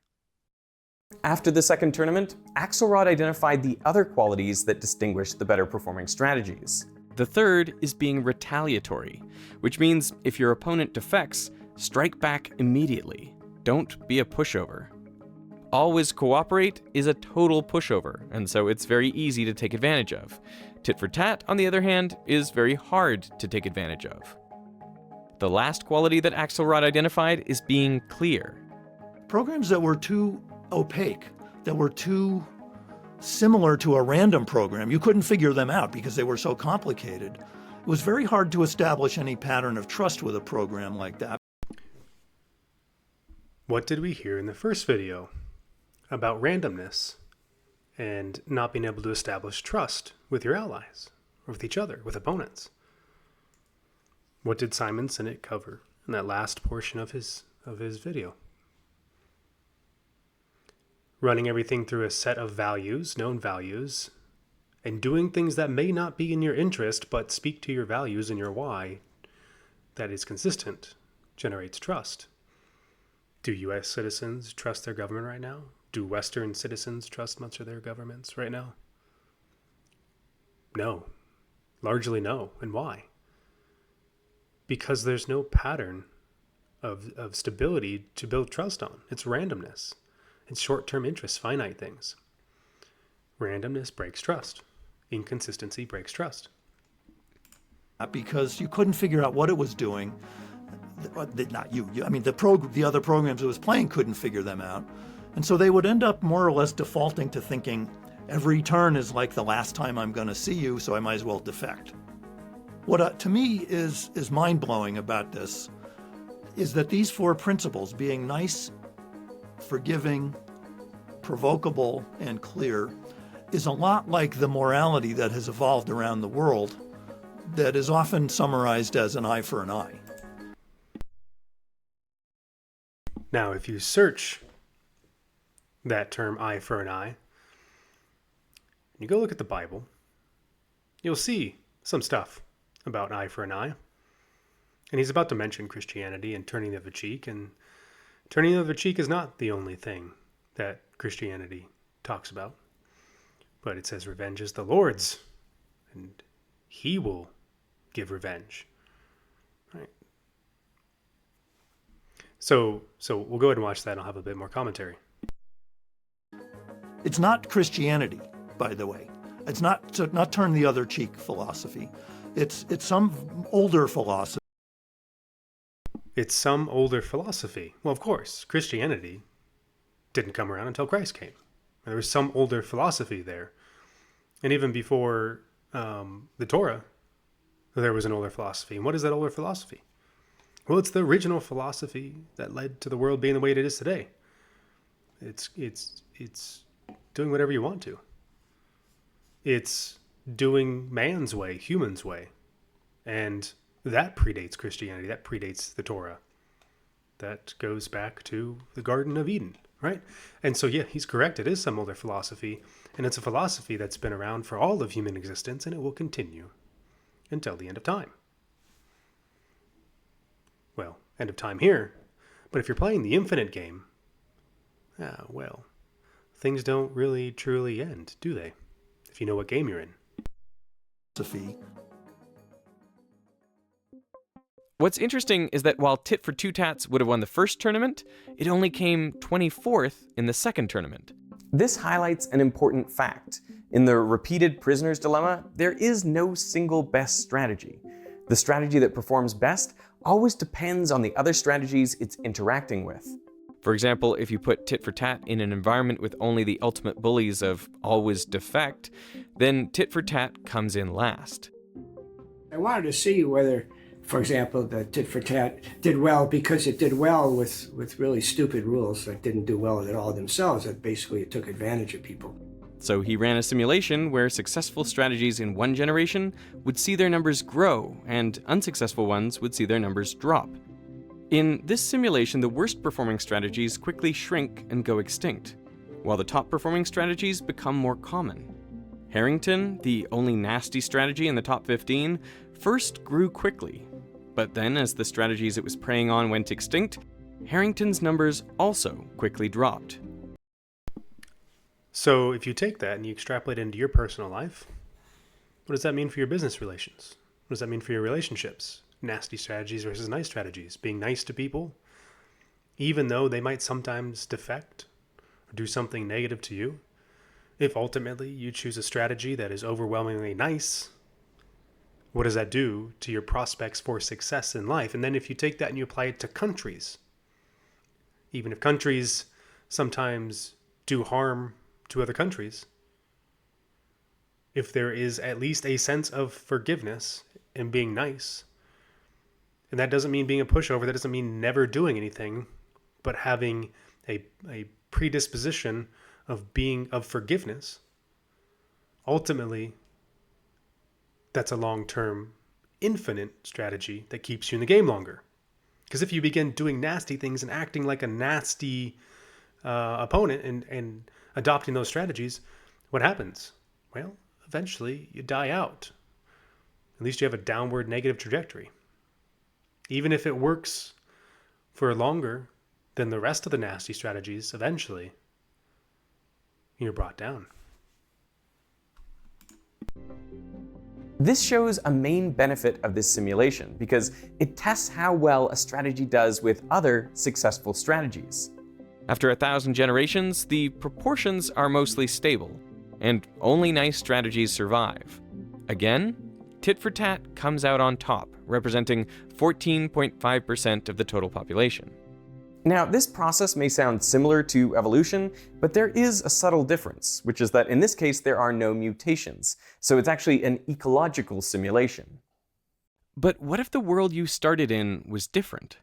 After the second tournament, Axelrod identified the other qualities that distinguished the better performing strategies. The third is being retaliatory, which means if your opponent defects, strike back immediately. Don't be a pushover. Always cooperate is a total pushover, and so it's very easy to take advantage of. Tit for tat, on the other hand, is very hard to take advantage of. The last quality that Axelrod identified is being clear. Programs that were too opaque, that were too similar to a random program, you couldn't figure them out because they were so complicated. It was very hard to establish any pattern of trust with a program like that. What did we hear in the first video about randomness and not being able to establish trust with your allies or with each other, with opponents? What did Simon Sinek cover in that last portion of his video? Running everything through a set of values, known values, and doing things that may not be in your interest but speak to your values and your why that is consistent generates trust. Do U.S. citizens trust their government right now? Do Western citizens trust much of their governments right now? No. Largely no. And why? Because there's no pattern of stability to build trust on. It's randomness. It's short-term interest, finite things. Randomness breaks trust. Inconsistency breaks trust. Because you couldn't figure out what it was doing. Not you. I mean, the other programs it was playing couldn't figure them out. And so they would end up more or less defaulting to thinking every turn is like the last time I'm going to see you, so I might as well defect. What to me is mind-blowing about this is that these four principles, being nice, forgiving, provocable, and clear, is a lot like the morality that has evolved around the world that is often summarized as an eye for an eye. Now, if you search that term eye for an eye, and you go look at the Bible, you'll see some stuff about eye for an eye. And he's about to mention Christianity and turning the other cheek, and turning the other cheek is not the only thing that Christianity talks about. But it says revenge is the Lord's, and he will give revenge. Right. So we'll go ahead and watch that, and I'll have a bit more commentary. It's not Christianity, by the way. It's not turn the other cheek philosophy. It's some older philosophy. It's some older philosophy. Well, of course, Christianity didn't come around until Christ came. There was some older philosophy there. And even before the Torah, there was an older philosophy. And what is that older philosophy? Well, it's the original philosophy that led to the world being the way it is today. It's doing whatever you want to. It's doing man's way, human's way. And that predates Christianity. That predates the Torah. That goes back to the Garden of Eden, right? And so, yeah, he's correct. It is some older philosophy. And it's a philosophy that's been around for all of human existence, and it will continue until the end of time. Well, end of time here. But if you're playing the infinite game, well, things don't really truly end, do they? If you know what game you're in. What's interesting is that while Tit for Two Tats would have won the first tournament, it only came 24th in the second tournament. This highlights an important fact. In the repeated prisoner's dilemma, there is no single best strategy. The strategy that performs best always depends on the other strategies it's interacting with. For example, if you put Tit for Tat in an environment with only the ultimate bullies of always defect, then Tit for Tat comes in last. I wanted to see whether, for example, the Tit for Tat did well because it did well with really stupid rules that didn't do well at all themselves, that basically it took advantage of people. So he ran a simulation where successful strategies in one generation would see their numbers grow, and unsuccessful ones would see their numbers drop. In this simulation, the worst performing strategies quickly shrink and go extinct, while the top performing strategies become more common. Harrington, the only nasty strategy in the top 15, first grew quickly, but then as the strategies it was preying on went extinct, Harrington's numbers also quickly dropped. So if you take that and you extrapolate it into your personal life, what does that mean for your business relations? What does that mean for your relationships? Nasty strategies versus nice strategies. Being nice to people, even though they might sometimes defect or do something negative to you. If ultimately you choose a strategy that is overwhelmingly nice, what does that do to your prospects for success in life? And then if you take that and you apply it to countries, even if countries sometimes do harm to other countries, if there is at least a sense of forgiveness and being nice, and that doesn't mean being a pushover, that doesn't mean never doing anything, but having a predisposition of forgiveness, ultimately, that's a long-term, infinite strategy that keeps you in the game longer. Because if you begin doing nasty things and acting like a nasty opponent and adopting those strategies, what happens? Well, eventually you die out. At least you have a downward negative trajectory. Even if it works for longer than the rest of the nasty strategies, eventually you're brought down. This shows a main benefit of this simulation because it tests how well a strategy does with other successful strategies. After 1,000 generations, the proportions are mostly stable, and only nice strategies survive. Again, Tit for Tat comes out on top, representing 14.5% of the total population. Now, this process may sound similar to evolution, but there is a subtle difference, which is that in this case there are no mutations, so it's actually an ecological simulation. But what if the world you started in was different?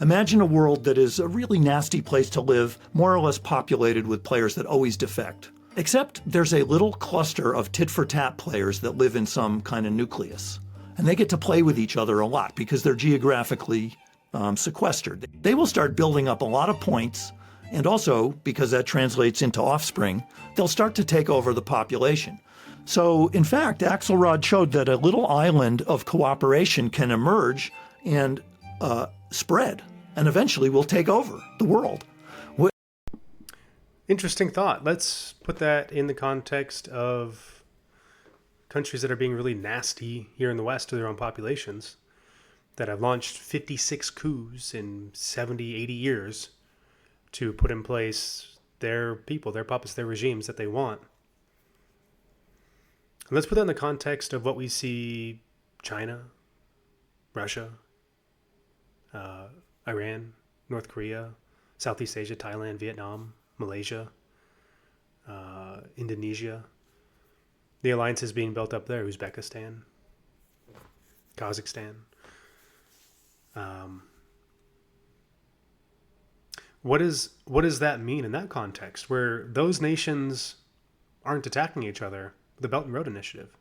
Imagine a world that is a really nasty place to live, more or less populated with players that always defect. Except there's a little cluster of tit-for-tat players that live in some kind of nucleus. And they get to play with each other a lot because they're geographically sequestered. They will start building up a lot of points, and also, because that translates into offspring, they'll start to take over the population. So, in fact, Axelrod showed that a little island of cooperation can emerge and spread, and eventually will take over the world. Interesting thought. Let's put that in the context of countries that are being really nasty here in the West to their own populations, that have launched 56 coups in 70, 80 years to put in place their people, their puppets, their regimes that they want. And let's put that in the context of what we see China, Russia, Iran, North Korea, Southeast Asia, Thailand, Vietnam, Malaysia, Indonesia. The alliances being built up there, Uzbekistan, Kazakhstan. What does that mean in that context, where those nations aren't attacking each other? The Belt and Road Initiative,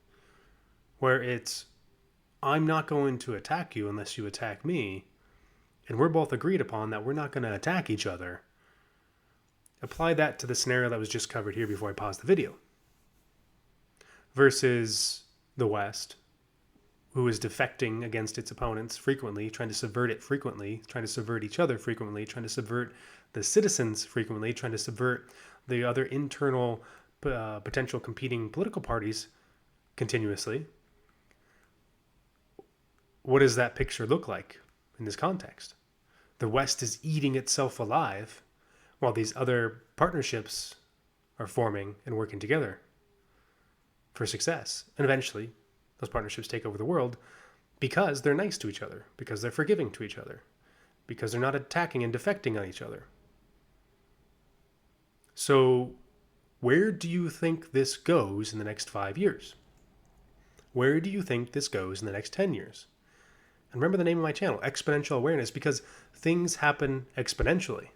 where it's, I'm not going to attack you unless you attack me, and we're both agreed upon that we're not going to attack each other. Apply that to the scenario that was just covered here before I paused the video. Versus the West, who is defecting against its opponents frequently, trying to subvert it frequently, trying to subvert each other frequently, trying to subvert the citizens frequently, trying to subvert the other internal potential competing political parties continuously. What does that picture look like in this context? The West is eating itself alive while these other partnerships are forming and working together for success. And eventually, those partnerships take over the world because they're nice to each other, because they're forgiving to each other, because they're not attacking and defecting on each other. So, where do you think this goes in the next 5 years? Where do you think this goes in the next 10 years? And remember the name of my channel, Exponential Awareness, because things happen exponentially.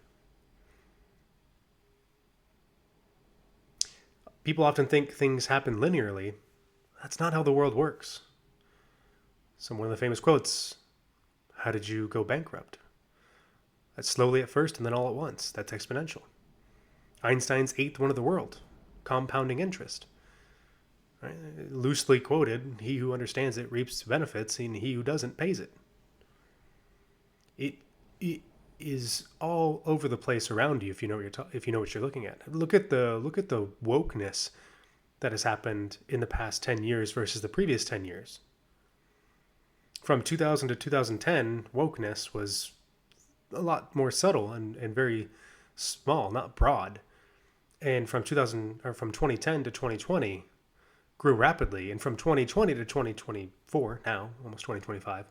People often think things happen linearly. That's not how the world works. So one of the famous quotes, how did you go bankrupt? That's slowly at first and then all at once. That's exponential. Einstein's eighth one of the world, compounding interest. Right? Loosely quoted, he who understands it reaps benefits, and he who doesn't pays it. It is all over the place around you if you know what you're looking at. Look at the wokeness that has happened in the past 10 years versus the previous 10 years. From 2000 to 2010, wokeness was a lot more subtle and very small, not broad. And from 2010 to 2020 grew rapidly, and from 2020 to 2024, now almost 2025,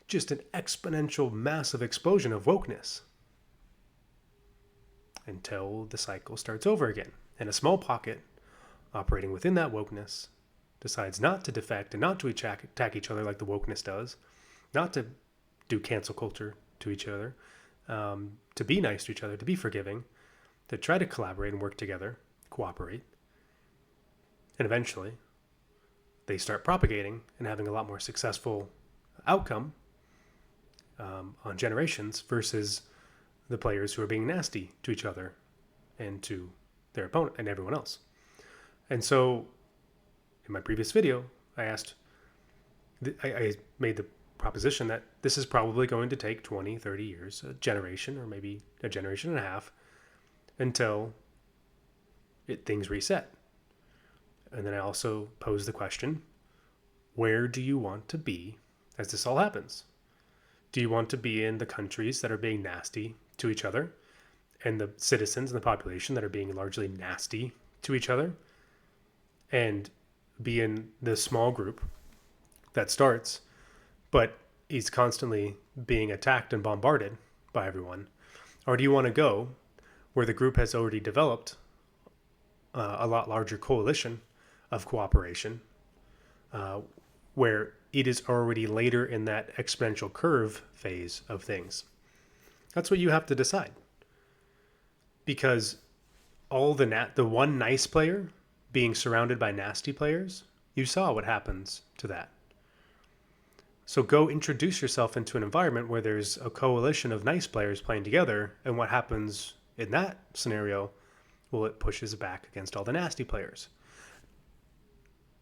just an exponential massive explosion of wokeness until the cycle starts over again. And a small pocket operating within that wokeness decides not to defect and not to attack each other like the wokeness does, not to do cancel culture to each other, to be nice to each other, to be forgiving, to try to collaborate and work together, cooperate. And eventually, they start propagating and having a lot more successful outcome on generations versus the players who are being nasty to each other and to their opponent and everyone else. And so, in my previous video, I made the proposition that this is probably going to take 20, 30 years, a generation, or maybe a generation and a half, until things reset. And then I also posed the question, where do you want to be as this all happens? Do you want to be in the countries that are being nasty to each other and the citizens and the population that are being largely nasty to each other, and be in the small group that starts but is constantly being attacked and bombarded by everyone? Or do you want to go where the group has already developed a lot larger coalition of cooperation, where it is already later in that exponential curve phase of things? That's what you have to decide. Because the one nice player being surrounded by nasty players, you saw what happens to that. So go introduce yourself into an environment where there's a coalition of nice players playing together, and what happens in that scenario? Well, it pushes back against all the nasty players.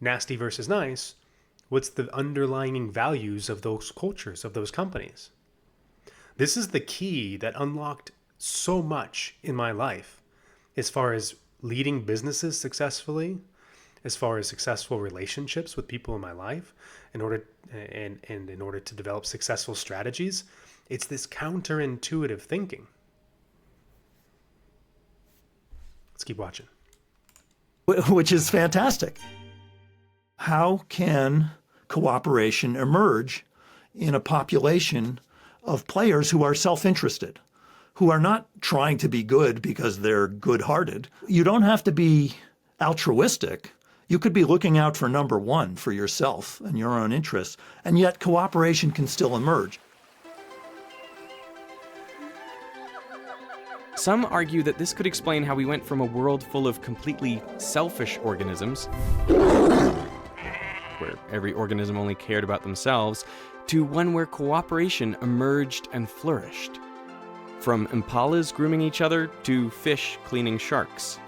Nasty versus nice, what's the underlying values of those cultures, of those companies? This is the key that unlocked so much in my life as far as leading businesses successfully, as far as successful relationships with people in my life, in order to develop successful strategies. It's this counterintuitive thinking. Let's keep watching. Which is fantastic. How can cooperation emerge in a population of players who are self-interested, who are not trying to be good because they're good-hearted? You don't have to be altruistic. You could be looking out for number one for yourself and your own interests, and yet cooperation can still emerge. Some argue that this could explain how we went from a world full of completely selfish organisms, where every organism only cared about themselves, to one where cooperation emerged and flourished. From impalas grooming each other to fish cleaning sharks.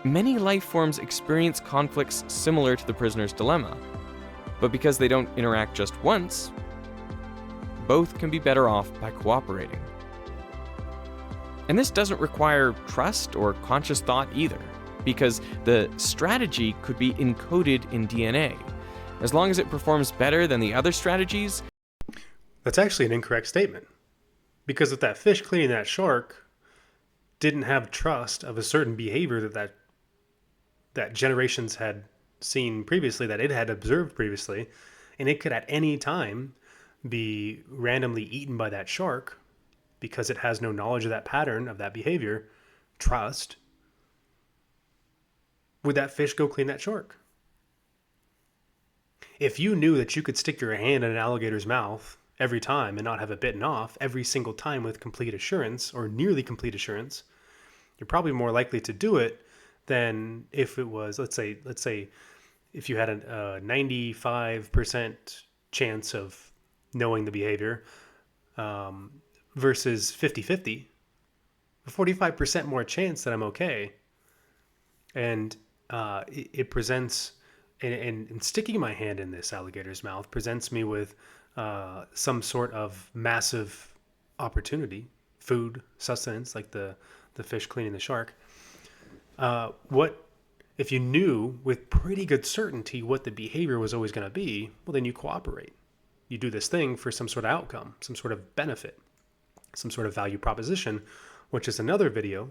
Many life forms experience conflicts similar to the prisoner's dilemma, but because they don't interact just once, both can be better off by cooperating. And this doesn't require trust or conscious thought either, because the strategy could be encoded in DNA. As long as it performs better than the other strategies. That's actually an incorrect statement. Because if that fish cleaning that shark didn't have trust of a certain behavior that generations had seen previously, that it had observed previously, and it could at any time be randomly eaten by that shark because it has no knowledge of that pattern, of that behavior, trust, would that fish go clean that shark? If you knew that you could stick your hand in an alligator's mouth every time and not have it bitten off every single time with complete assurance or nearly complete assurance, you're probably more likely to do it than if it was, let's say if you had a 95% chance of knowing the behavior versus 50-50, a 45% more chance that I'm okay. And it presents, and sticking my hand in this alligator's mouth presents me with some sort of massive opportunity, food, sustenance, like the fish cleaning the shark. What if you knew with pretty good certainty what the behavior was always going to be? Well, then you cooperate. You do this thing for some sort of outcome, some sort of benefit, some sort of value proposition, which is another video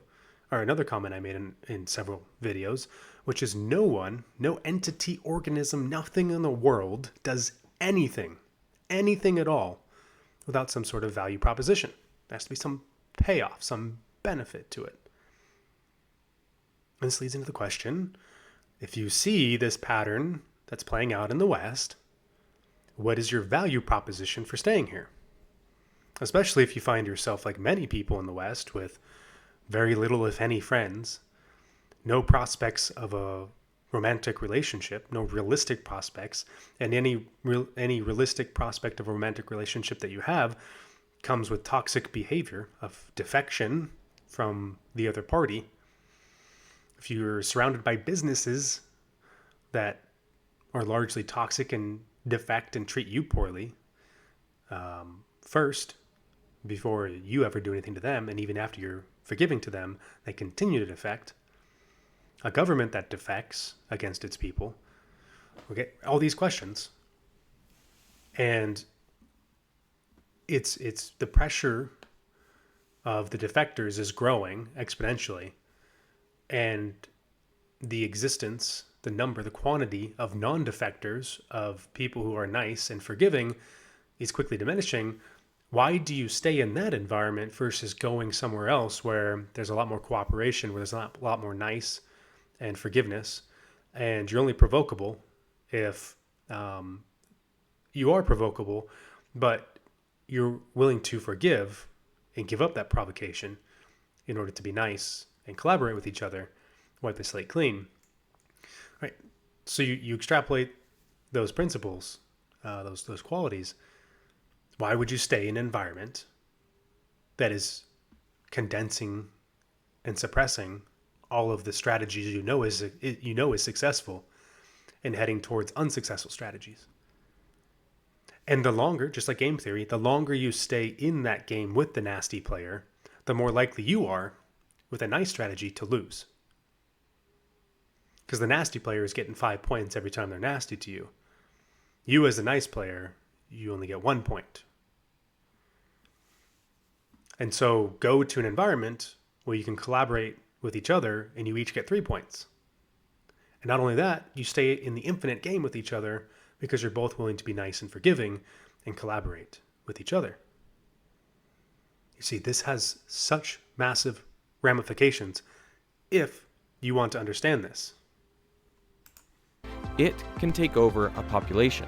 or another comment I made in several videos, which is no entity, organism, nothing in the world does anything at all without some sort of value proposition. There has to be some payoff, some benefit to it. And this leads into the question, if you see this pattern that's playing out in the West, what is your value proposition for staying here? Especially if you find yourself like many people in the West with very little, if any, friends, no prospects of a romantic relationship, no realistic prospects, and any realistic prospect of a romantic relationship that you have comes with toxic behavior of defection from the other party. If you're surrounded by businesses that are largely toxic and defect and treat you poorly, first, before you ever do anything to them, and even after you're forgiving to them, they continue to defect. A government that defects against its people. Okay, all these questions. And it's the pressure of the defectors is growing exponentially. And the existence, the number, the quantity of non-defectors, of people who are nice and forgiving, is quickly diminishing. Why do you stay in that environment versus going somewhere else where there's a lot more cooperation, where there's a lot more nice and forgiveness, and you're only provocable if you are provocable, but you're willing to forgive and give up that provocation in order to be nice and collaborate with each other, wipe the slate clean. Right. So you extrapolate those principles, those qualities. Why would you stay in an environment that is condensing and suppressing all of the strategies you know is successful and heading towards unsuccessful strategies? And the longer, just like game theory, the longer you stay in that game with the nasty player, the more likely you are with a nice strategy to lose. Because the nasty player is getting 5 points every time they're nasty to you. You as a nice player, you only get 1 point. And so go to an environment where you can collaborate with each other, and you each get 3 points. And not only that, you stay in the infinite game with each other because you're both willing to be nice and forgiving and collaborate with each other. You see, this has such massive ramifications if you want to understand this. It can take over a population.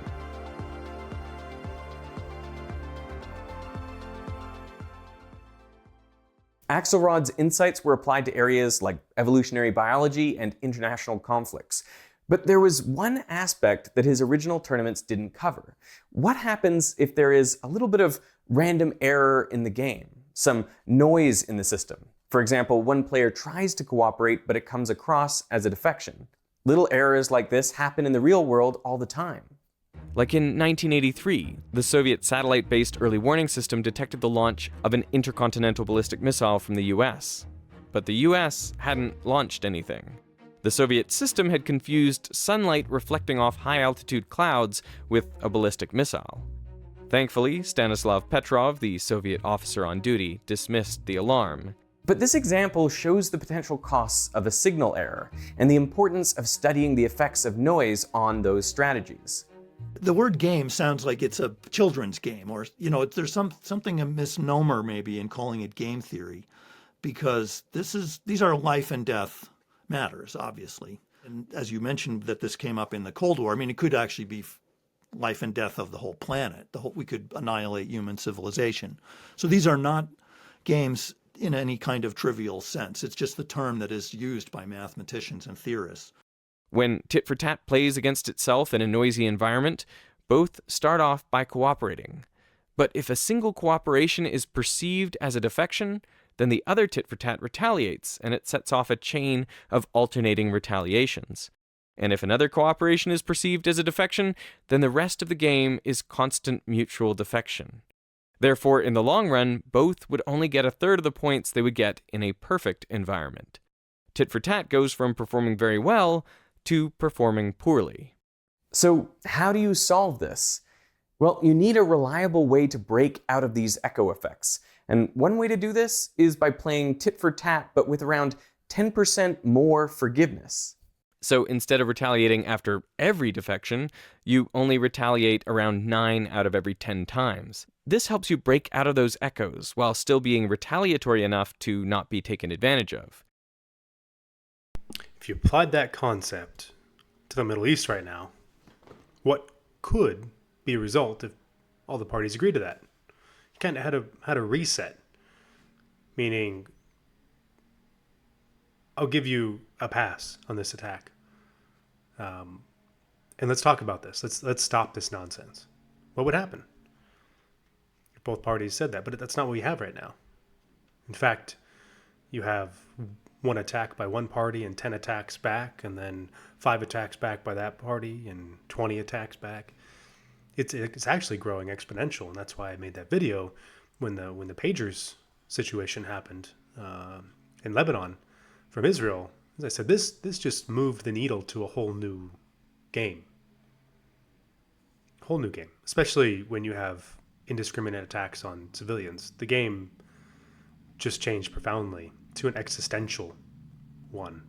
Axelrod's insights were applied to areas like evolutionary biology and international conflicts. But there was one aspect that his original tournaments didn't cover. What happens if there is a little bit of random error in the game? Some noise in the system. For example, one player tries to cooperate, but it comes across as a defection. Little errors like this happen in the real world all the time. Like in 1983, the Soviet satellite-based early warning system detected the launch of an intercontinental ballistic missile from the US. But the US hadn't launched anything. The Soviet system had confused sunlight reflecting off high-altitude clouds with a ballistic missile. Thankfully, Stanislav Petrov, the Soviet officer on duty, dismissed the alarm. But this example shows the potential costs of a signal error and the importance of studying the effects of noise on those strategies. The word game sounds like it's a children's game, or, there's something a misnomer maybe in calling it game theory, because these are life and death matters, obviously. And as you mentioned that this came up in the Cold War, I mean, it could actually be life and death of the whole planet. We could annihilate human civilization. So these are not games in any kind of trivial sense. It's just the term that is used by mathematicians and theorists. When tit for tat plays against itself in a noisy environment, both start off by cooperating. But if a single cooperation is perceived as a defection, then the other tit for tat retaliates, and it sets off a chain of alternating retaliations. And if another cooperation is perceived as a defection, then the rest of the game is constant mutual defection. Therefore, in the long run, both would only get a third of the points they would get in a perfect environment. Tit for tat goes from performing very well to performing poorly. So how do you solve this? Well, you need a reliable way to break out of these echo effects. And one way to do this is by playing tit for tat, but with around 10% more forgiveness. So instead of retaliating after every defection, you only retaliate around 9 out of every 10 times. This helps you break out of those echoes while still being retaliatory enough to not be taken advantage of. If you applied that concept to the Middle East right now, what could be a result if all the parties agreed to that? You kind of had a reset, meaning I'll give you a pass on this attack, and let's talk about this. Let's stop this nonsense. What would happen if both parties said that? But that's not what we have right now. In fact, you have one attack by one party and 10 attacks back, and then 5 attacks back by that party and 20 attacks back. It's actually growing exponential, and that's why I made that video when the pagers situation happened in Lebanon from Israel. As I said, this just moved the needle to a whole new game. Whole new game, especially when you have indiscriminate attacks on civilians. The game just changed profoundly to an existential one,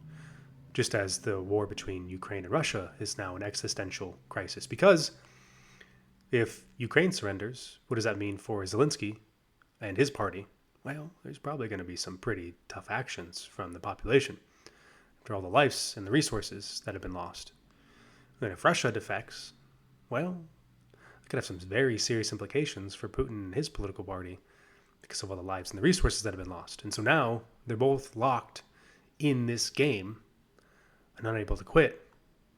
just as the war between Ukraine and Russia is now an existential crisis. Because if Ukraine surrenders, what does that mean for Zelensky and his party? Well, there's probably going to be some pretty tough actions from the population after all the lives and the resources that have been lost. And if Russia defects, well, it could have some very serious implications for Putin and his political party because of all the lives and the resources that have been lost. And so now they're both locked in this game and unable to quit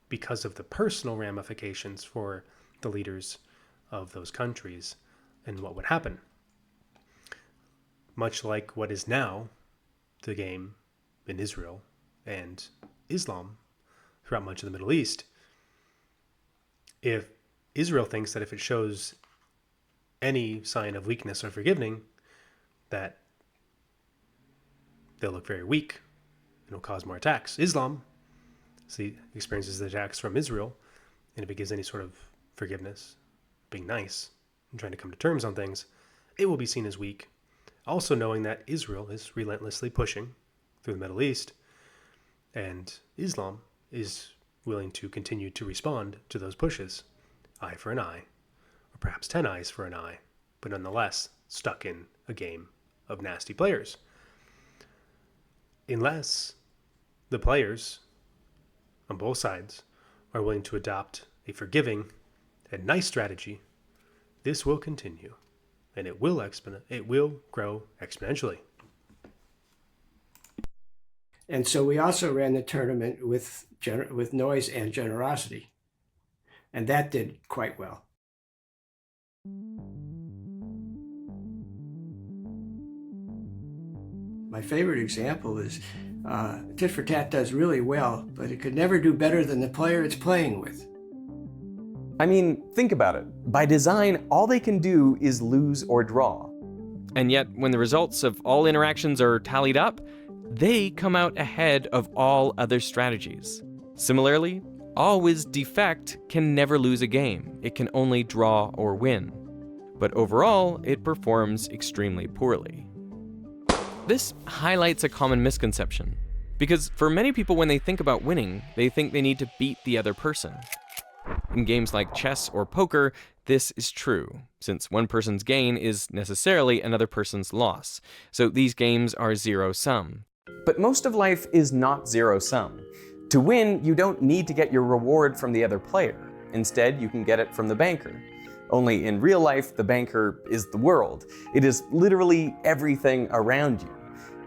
because of the personal ramifications for the leaders of those countries and what would happen. Much like what is now the game in Israel and Islam throughout much of the Middle East. If Israel thinks that if it shows any sign of weakness or forgiving, that they'll look very weak and it'll cause more attacks. Islam experiences the attacks from Israel, and if it gives any sort of forgiveness, being nice and trying to come to terms on things, it will be seen as weak. Also knowing that Israel is relentlessly pushing through the Middle East, and Islam is willing to continue to respond to those pushes, eye for an eye, or perhaps 10 eyes for an eye, but nonetheless stuck in a game of nasty players. Unless the players on both sides are willing to adopt a forgiving and nice strategy, this will continue, and it will grow exponentially. And so we also ran the tournament with noise and generosity, and that did quite well. My favorite example is tit for tat does really well, but it could never do better than the player it's playing with. I mean, think about it. By design, all they can do is lose or draw. And yet, when the results of all interactions are tallied up, they come out ahead of all other strategies. Similarly, Always Defect can never lose a game. It can only draw or win. But overall, it performs extremely poorly. This highlights a common misconception. Because for many people, when they think about winning, they think they need to beat the other person. In games like chess or poker, this is true, since one person's gain is necessarily another person's loss. So these games are zero-sum. But most of life is not zero-sum. To win, you don't need to get your reward from the other player. Instead, you can get it from the banker. Only in real life, the banker is the world. It is literally everything around you.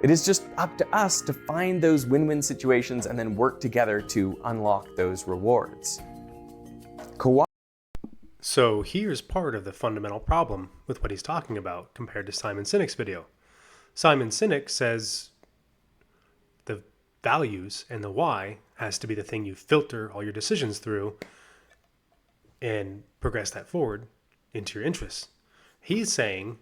It is just up to us to find those win-win situations and then work together to unlock those rewards. So here's part of the fundamental problem with what he's talking about compared to Simon Sinek's video. Simon Sinek says the values and the why has to be the thing you filter all your decisions through and progress that forward into your interests. He's saying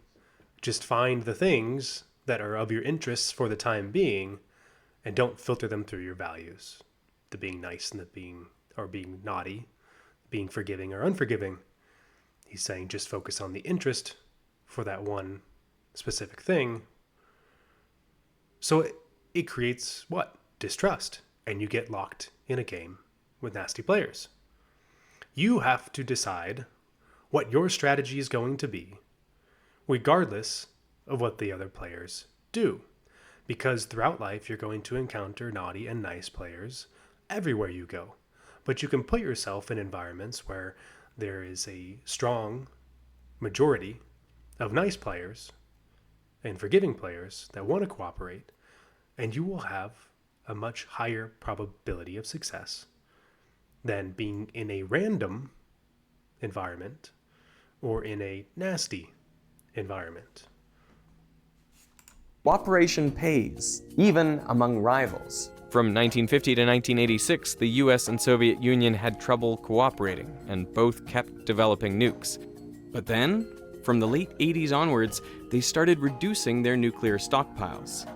just find the things that are of your interests for the time being and don't filter them through your values. The being nice and the being naughty, being forgiving or unforgiving. He's saying just focus on the interest for that one specific thing. So it creates what? Distrust. And you get locked in a game with nasty players. You have to decide what your strategy is going to be, regardless of what the other players do. Because throughout life, you're going to encounter naughty and nice players everywhere you go. But you can put yourself in environments where there is a strong majority of nice players and forgiving players that want to cooperate, and you will have a much higher probability of success than being in a random environment or in a nasty environment. Cooperation pays, even among rivals. From 1950 to 1986, the US and Soviet Union had trouble cooperating, and both kept developing nukes. But then, from the late 80s onwards, they started reducing their nuclear stockpiles.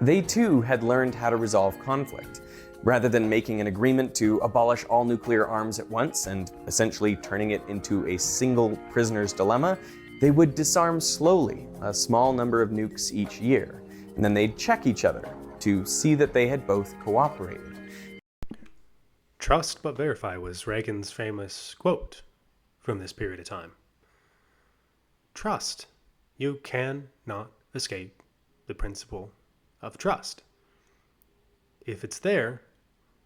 They too had learned how to resolve conflict. Rather than making an agreement to abolish all nuclear arms at once and essentially turning it into a single prisoner's dilemma, they would disarm slowly, a small number of nukes each year, and then they'd check each other to see that they had both cooperated. Trust but verify was Reagan's famous quote from this period of time. Trust. You cannot escape the principle of trust. If it's there,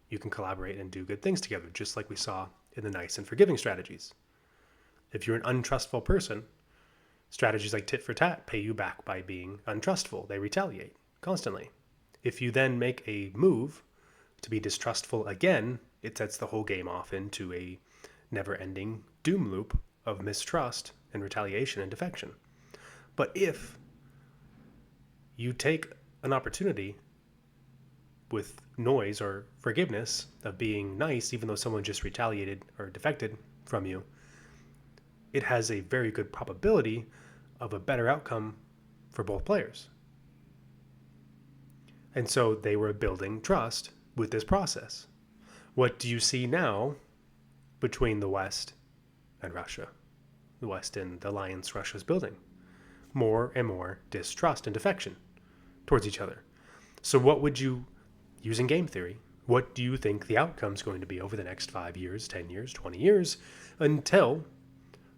you can collaborate and do good things together, just like we saw in the nice and forgiving strategies. If you're an untrustful person, strategies like tit for tat pay you back by being untrustful. They retaliate constantly. If you then make a move to be distrustful again, it sets the whole game off into a never-ending doom loop of mistrust and retaliation and defection. But if you take an opportunity with noise or forgiveness of being nice, even though someone just retaliated or defected from you, it has a very good probability of a better outcome for both players. And so they were building trust with this process. What do you see now between the West and Russia? The West and the alliance Russia is building. More and more distrust and defection towards each other. So what would you, using game theory, what do you think the outcome's going to be over the next 5 years, 10 years, 20 years, until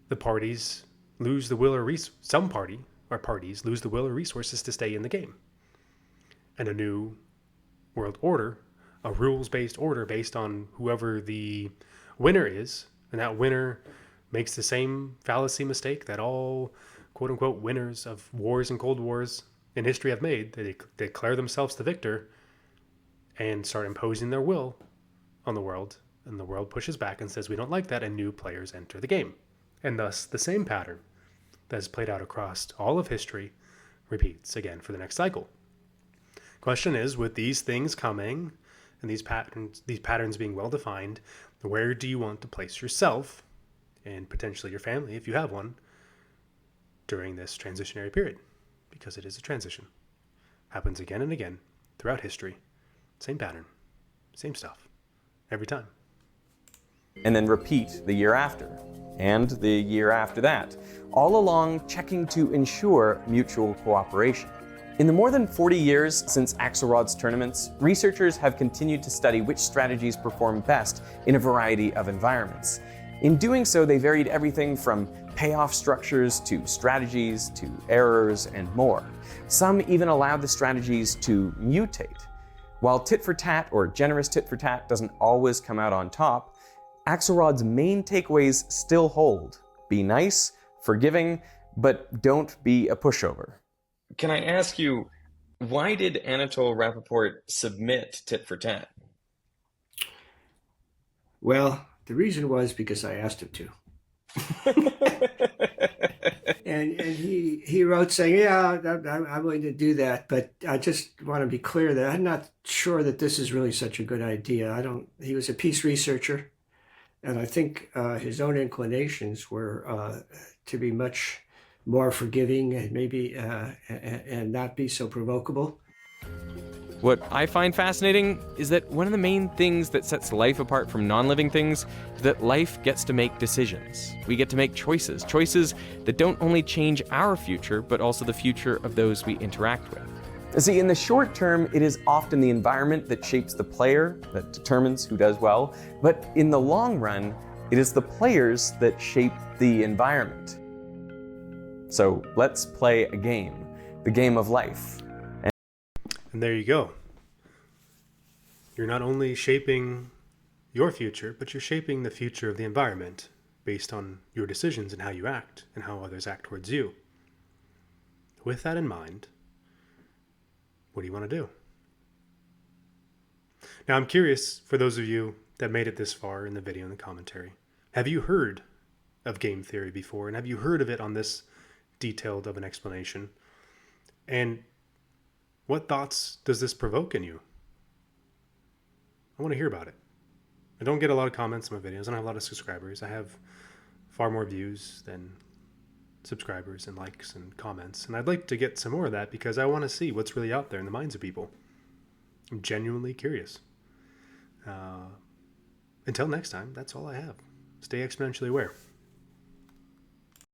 the parties lose the will or some party or parties lose the will or resources to stay in the game? And a new world order, a rules-based order based on whoever the winner is, and that winner makes the same fallacy mistake that all quote-unquote winners of wars and Cold Wars in history have made. They declare themselves the victor and start imposing their will on the world, and the world pushes back and says we don't like that, and new players enter the game. And thus the same pattern that has played out across all of history repeats again for the next cycle. Question is, with these things coming and these patterns being well defined, where do you want to place yourself and potentially your family, if you have one, during this transitionary period? Because it is a transition. Happens again and again throughout history. Same pattern, same stuff, every time. And then repeat the year after, and the year after that, all along checking to ensure mutual cooperation. In the more than 40 years since Axelrod's tournaments, researchers have continued to study which strategies perform best in a variety of environments. In doing so, they varied everything from payoff structures to strategies to errors and more. Some even allowed the strategies to mutate. While tit for tat or generous tit for tat doesn't always come out on top, Axelrod's main takeaways still hold. Be nice, forgiving, but don't be a pushover. Can I ask you, why did Anatole Rappaport submit tit for tat? Well, the reason was because I asked him to. And he wrote saying, yeah, I'm willing to do that, but I just want to be clear that I'm not sure that this is really such a good idea. He was a peace researcher, and I think his own inclinations were to be much more forgiving and maybe and not be so provocable. What I find fascinating is that one of the main things that sets life apart from non-living things is that life gets to make decisions. We get to make choices that don't only change our future, but also the future of those we interact with. See, in the short term, it is often the environment that shapes the player, that determines who does well, but in the long run, it is the players that shape the environment. So let's play a game, the game of life. And there you go. You're not only shaping your future, but you're shaping the future of the environment based on your decisions and how you act and how others act towards you. With that in mind, what do you want to do? Now, I'm curious, for those of you that made it this far in the video and the commentary, have you heard of game theory before? And have you heard of it on this detailed of an explanation? And what thoughts does this provoke in you? I want to hear about it. I don't get a lot of comments on my videos. I don't have a lot of subscribers. I have far more views than subscribers and likes and comments. And I'd like to get some more of that because I want to see what's really out there in the minds of people. I'm genuinely curious. Until next time, that's all I have. Stay exponentially aware.